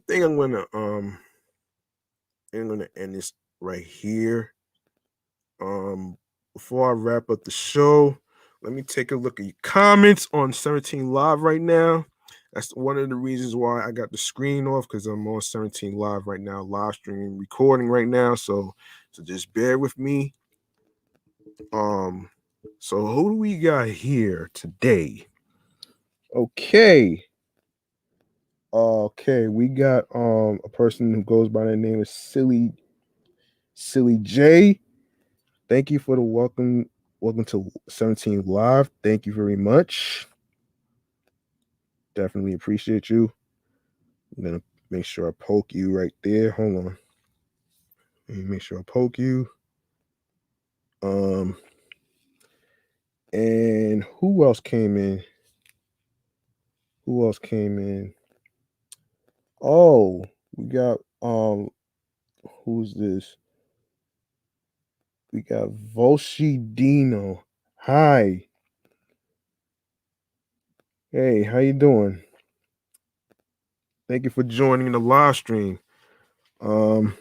think I'm gonna end this right here. Before I wrap up the show, let me take a look at your comments on 17 Live right now. That's one of the reasons why I got the screen off, because I'm on 17 Live right now, live streaming, recording right now. So just bear with me. So who do we got here today? Okay, we got a person who goes by the name of Silly J. Thank you for the welcome. Welcome to 17 Live. Thank you very much. Definitely appreciate you. I'm gonna make sure I poke you right there. Hold on. Let me make sure I poke you. And who else came in? Oh, we got who's this? We got Volshi Dino. Hi. Hey, how you doing? Thank you for joining the live stream. Thank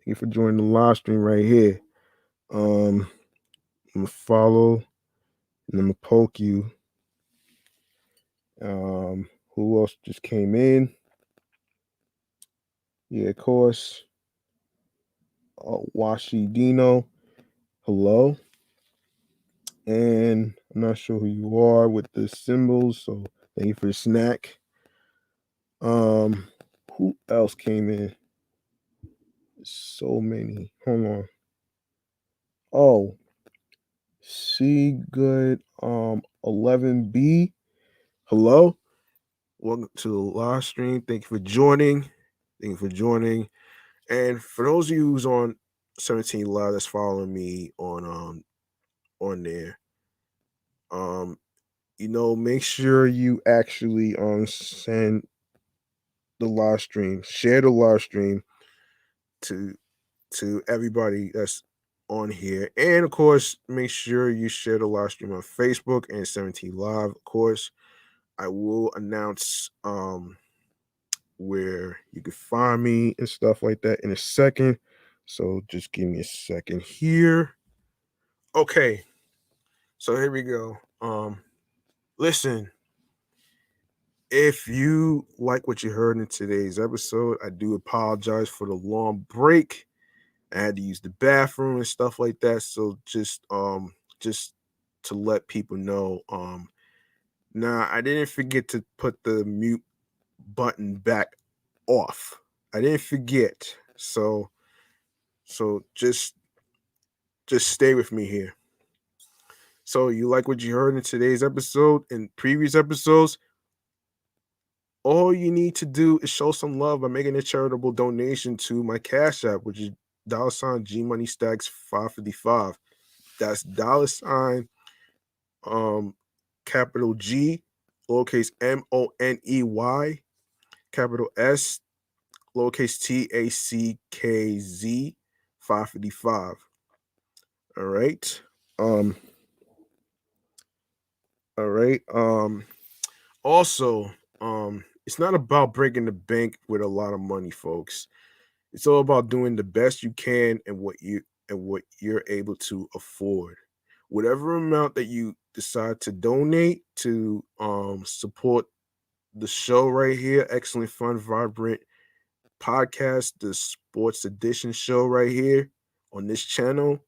you for joining the live stream right here. I'm gonna follow and I'm gonna poke you. Who else just came in? Yeah, of course. Washi Dino. Hello. And I'm not sure who you are with the symbols, so thank you for the snack. Who else came in? So many. Hold on. Oh, see good 11B. Hello. Welcome to the live stream. Thank you for joining. And for those of you who's on 17 Live that's following me on there, make sure you actually send the live stream, share the live stream to everybody that's on here. And of course, make sure you share the live stream on Facebook and 17 Live. Of course, I will announce where you can find me and stuff like that in a second. So just give me a second here. Okay. So here we go. Listen, if you like what you heard in today's episode, I do apologize for the long break. I had to use the bathroom and stuff like that. So just to let people know, now I didn't forget to put the mute button back off. I didn't forget. So just stay with me here. So you like what you heard in today's episode and previous episodes? All you need to do is show some love by making a charitable donation to my Cash App, which is $G Money Stacks 555. That's $ capital G, lowercase MONEY, capital S, lowercase TACKZ 555. All right. All right. Also, it's not about breaking the bank with a lot of money, folks. It's all about doing the best you can and what you're able to afford. Whatever amount that you decide to donate to support the show right here, Excellent Fun Vibrant Podcast, the Sports Edition show right here on this channel.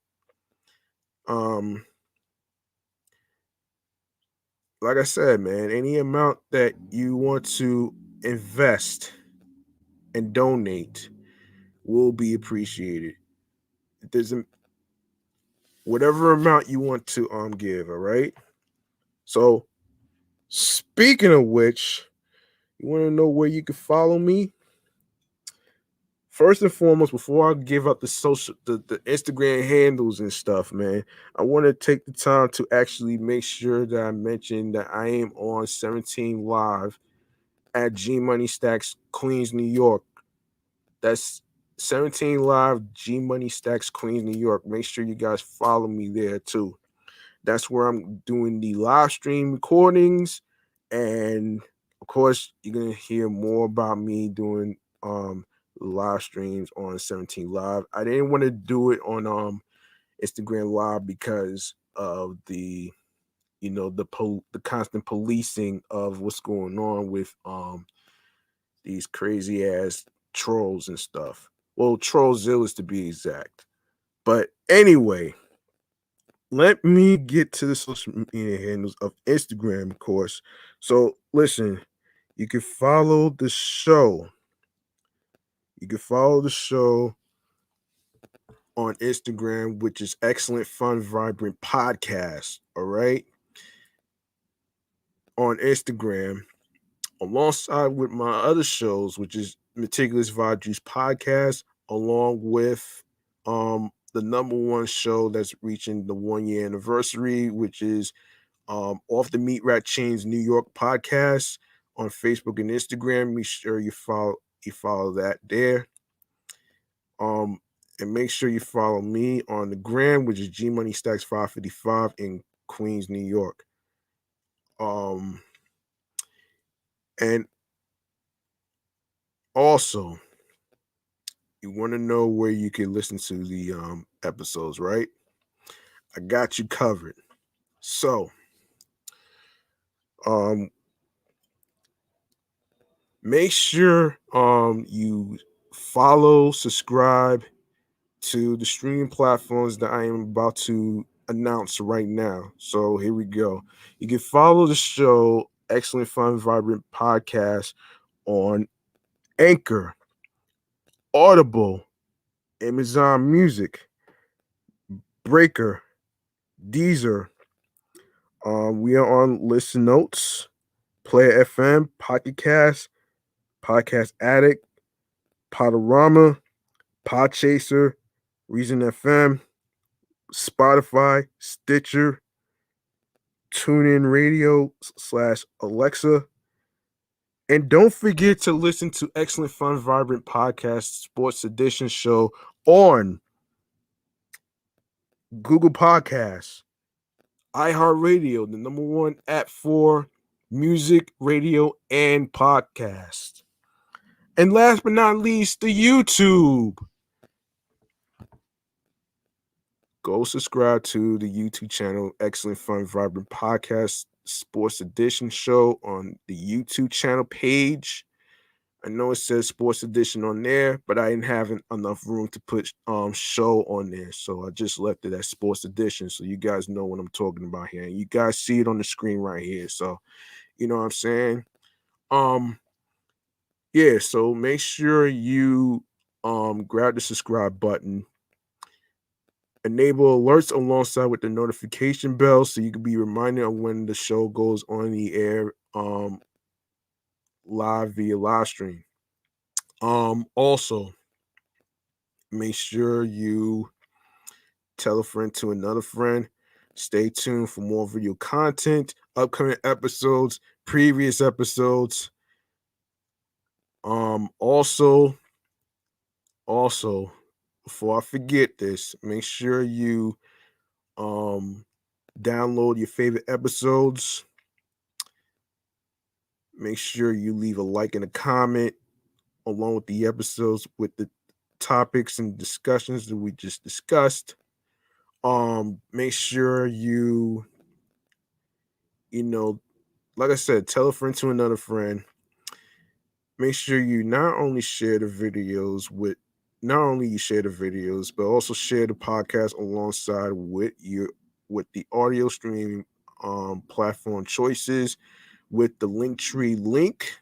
like I said, man, any amount that you want to invest and donate will be appreciated. There's a, whatever amount you want to give, all right? So speaking of which, you want to know where you can follow me? First and foremost, before I give up the Instagram handles and stuff, man, I want to take the time to actually make sure that I mention that I am on 17 Live at G Money Stacks, Queens, New York. That's 17 Live, G Money Stacks, Queens, New York. Make sure you guys follow me there too. That's where I'm doing the live stream recordings. And of course, you're gonna hear more about me doing live streams on 17 Live. I didn't want to do it on Instagram Live because of the the constant policing of what's going on with these crazy ass trolls and stuff. Well, Trollzillas to be exact. But anyway, let me get to the social media handles of Instagram, of course. So listen, you can follow the show. You can follow the show on Instagram, which is Excellent Fun Vibrant Podcast. All right. On Instagram, alongside with my other shows, which is Meticulous Vibe Juice Podcast, along with the number one show that's reaching the 1 year anniversary, which is Off the Meat Rat Chains New York podcast on Facebook and Instagram. Make sure you follow that there. And make sure you follow me on the gram, which is G Money Stacks 555 in Queens, New York. And also, you want to know where you can listen to the episodes, right? I got you covered. So, make sure you follow, subscribe to the streaming platforms that I am about to announce right now. So here we go. You can follow the show Excellent Fun Vibrant Podcast on Anchor, Audible, Amazon Music, Breaker, Deezer. We are on Listen Notes, Player FM, Pocket Cast, Podcast Addict, Podorama, Podchaser, Reason FM, Spotify, Stitcher, TuneIn Radio / Alexa. And don't forget to listen to Excellent Fun Vibrant Podcast Sports Edition show on Google Podcasts, iHeartRadio, the number one app for music, radio, and podcast. And last but not least, the YouTube. Go subscribe to the YouTube channel, Excellent Fun Vibrant Podcast Sports Edition show on the YouTube channel page. I know it says Sports Edition on there, but I didn't have enough room to put show on there. So I just left it as Sports Edition. So you guys know what I'm talking about here. And you guys see it on the screen right here. So you know what I'm saying? Yeah, so make sure you grab the subscribe button. Enable alerts alongside with the notification bell so you can be reminded of when the show goes on the air live via live stream. Also, make sure you tell a friend to another friend. Stay tuned for more video content, upcoming episodes, previous episodes. Also, before I forget this, make sure you download your favorite episodes. Make sure you leave a like and a comment along with the episodes with the topics and discussions that we just discussed. Make sure you like I said, tell a friend to another friend. Make sure you not only share the videos, but also share the podcast alongside with the audio streaming platform choices with the Linktree link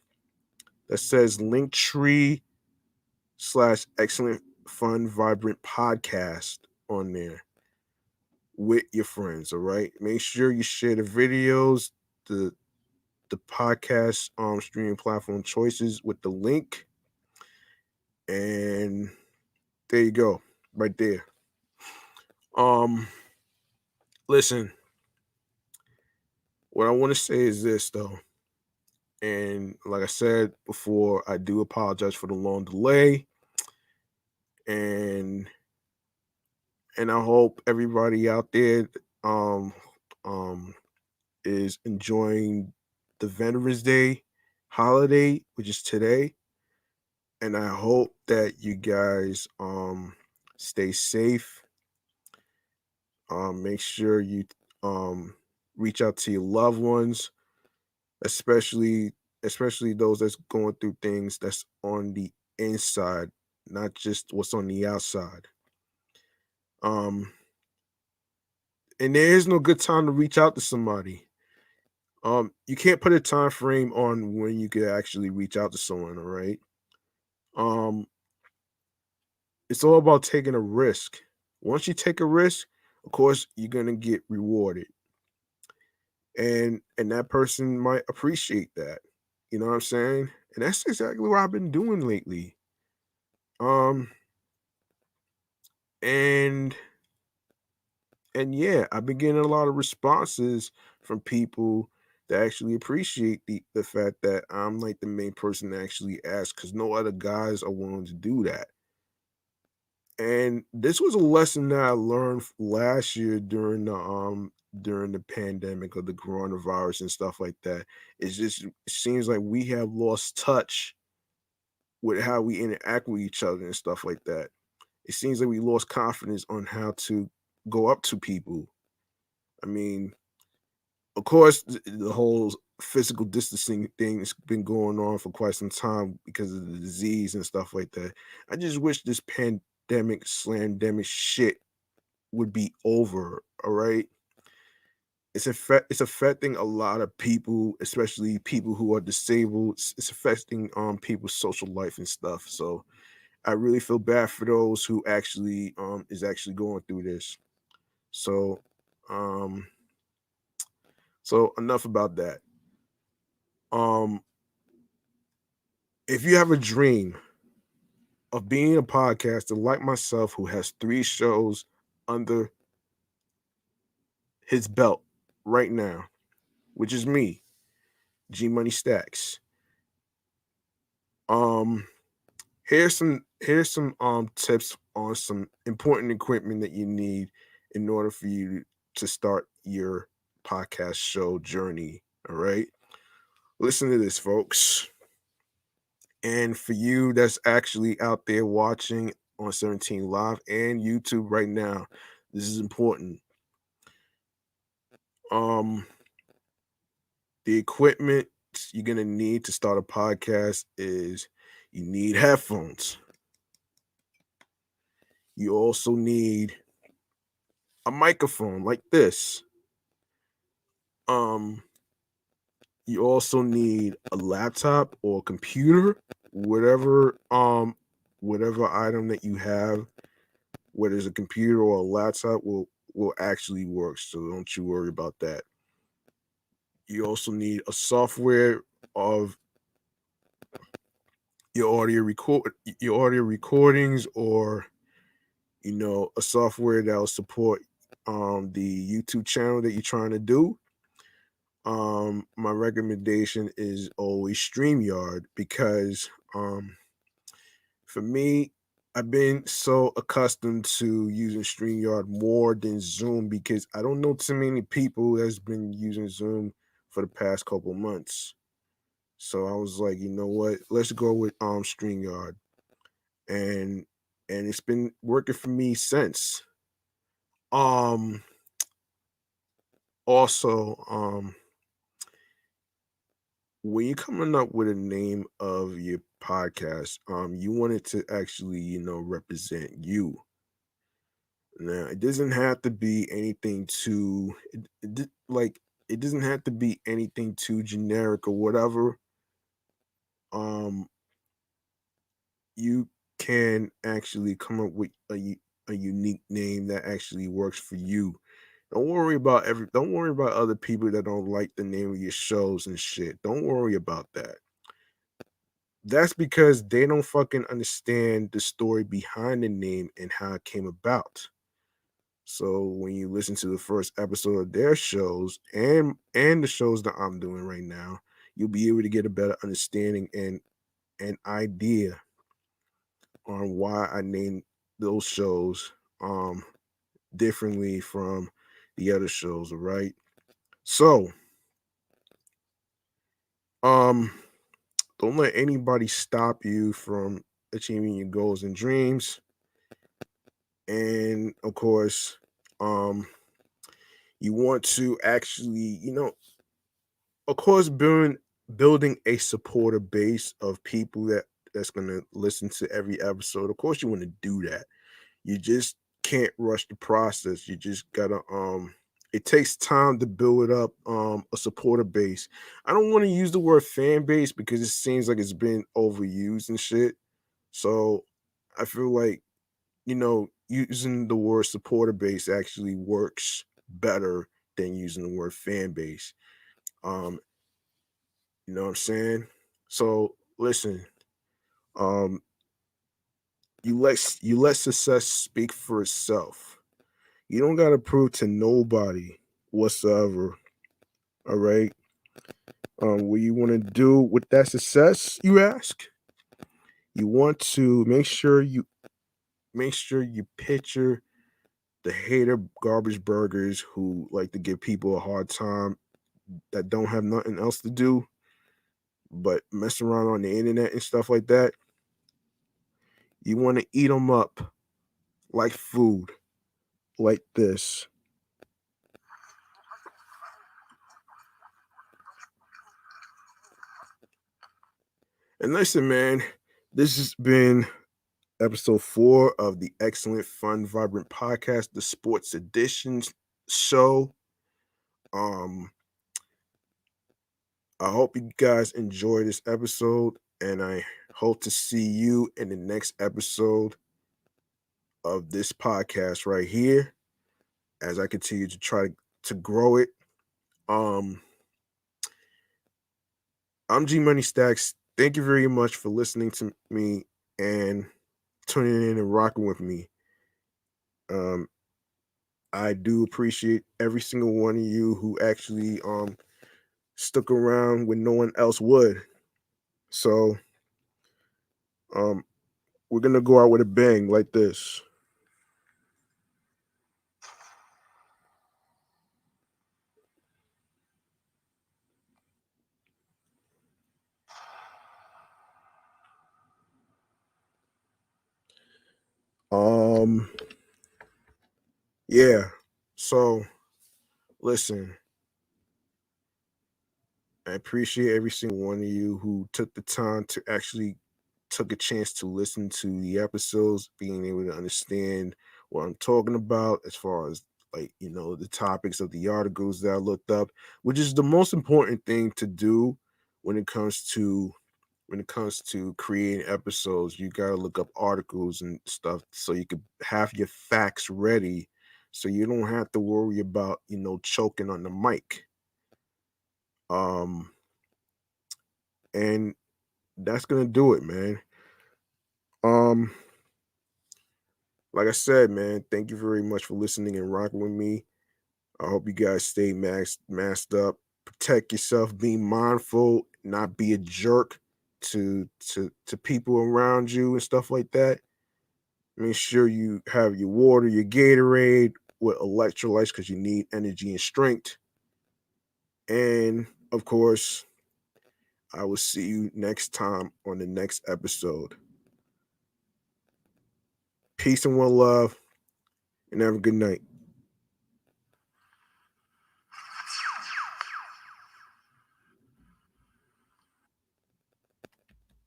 that says Linktree/excellent fun vibrant podcast on there with your friends. All right, make sure you share the videos, the podcast streaming platform choices with the link, and there you go, right there. Um, listen, what I want to say is this though, and like I said before, I do apologize for the long delay, and I hope everybody out there um um is enjoying the Veterans Day holiday, which is today. And I hope that you guys stay safe. Make sure you um reach out to your loved ones, especially those that's going through things that's on the inside, not just what's on the outside. Um and there is no good time to reach out to somebody. You can't put a time frame on when you could actually reach out to someone, all right? Um it's all about taking a risk. Once you take a risk, of course, you're gonna get rewarded, and that person might appreciate that. You know what I'm saying? And that's exactly what I've been doing lately. Um, and yeah, I've been getting a lot of responses from people that actually appreciate the fact that I'm like the main person to actually ask, because no other guys are willing to do that. And this was a lesson that I learned last year during the pandemic of the coronavirus and stuff like that. It's just it seems like we have lost touch with how we interact with each other and stuff like that. It seems like we lost confidence on how to go up to people. I mean, of course, the whole physical distancing thing has been going on for quite some time because of the disease and stuff like that. I just wish this pandemic slandemic shit would be over. All right, it's affecting a lot of people, especially people who are disabled. It's affecting people's social life and stuff. So I really feel bad for those who actually is actually going through this. So um enough about that. Um if you have a dream of being a podcaster like myself who has 3 shows under his belt right now, which is me, G Money Stacks. Um here's some tips on some important equipment that you need in order for you to start your podcast show journey. All right. Listen to this, folks. And for you that's actually out there watching on 17 Live and YouTube right now, this is important. Um, the equipment you're gonna need to start a podcast is you need headphones. You also need a microphone like this. Um, you also need a laptop or computer, whatever item that you have, whether it's a computer or a laptop, will actually work. So don't you worry about that. You also need a software of your audio recordings, or a software that will support the YouTube channel that you're trying to do. My recommendation is always StreamYard, because for me, I've been so accustomed to using StreamYard more than Zoom, because I don't know too many people that's been using Zoom for the past couple months. So I was like, you know what? Let's go with StreamYard. And it's been working for me since. Um Also, when you're coming up with a name of your podcast, you want it to actually, represent you. Now, it doesn't have to be anything too like it doesn't have to be anything too generic or whatever. Um, you can actually come up with a unique name that actually works for you. Don't worry about other people that don't like the name of your shows and shit. Don't worry about that. That's because they don't fucking understand the story behind the name and how it came about. So when you listen to the first episode of their shows and the shows that I'm doing right now, you'll be able to get a better understanding and an idea on why I named those shows differently from the other shows, all right? So, um don't let anybody stop you from achieving your goals and dreams. And of course, um you want to actually, of course, building a supporter base of people that's going to listen to every episode. Of course, you want to do that. You just can't rush the process. You just gotta it takes time to build up a supporter base. I don't want to use the word fan base because it seems like it's been overused and shit. So I feel like, using the word supporter base actually works better than using the word fan base. Um, you know what I'm saying? So listen, um, you let success speak for itself. You don't gotta prove to nobody whatsoever. All right. What you want to do with that success, you ask? You want to make sure you picture the hater garbage burgers who like to give people a hard time that don't have nothing else to do but mess around on the internet and stuff like that. You want to eat them up like food, like this. And listen, man, this has been episode 4 of the excellent, fun, vibrant podcast, the Sports Edition show. Um, I hope you guys enjoy this episode, and I hope to see you in the next episode of this podcast right here as I continue to try to grow it. Um, I'm G Money Stacks. Thank you very much for listening to me and tuning in and rocking with me. Um, I do appreciate every single one of you who actually stuck around when no one else would. So um we're gonna go out with a bang like this. Um yeah. So listen, I appreciate every single one of you who took the time to actually took a chance to listen to the episodes, being able to understand what I'm talking about as far as like, the topics of the articles that I looked up, which is the most important thing to do when it comes to creating episodes. You got to look up articles and stuff so you could have your facts ready so you don't have to worry about, choking on the mic. Um and that's going to do it, man. Um Like I said, man, thank you very much for listening and rocking with me. I hope you guys stay masked up, protect yourself, be mindful, not be a jerk to people around you and stuff like that. Make sure you have your water, your Gatorade with electrolytes because you need energy and strength. And of course, I will see you next time on the next episode. Peace and one love, and have a good night.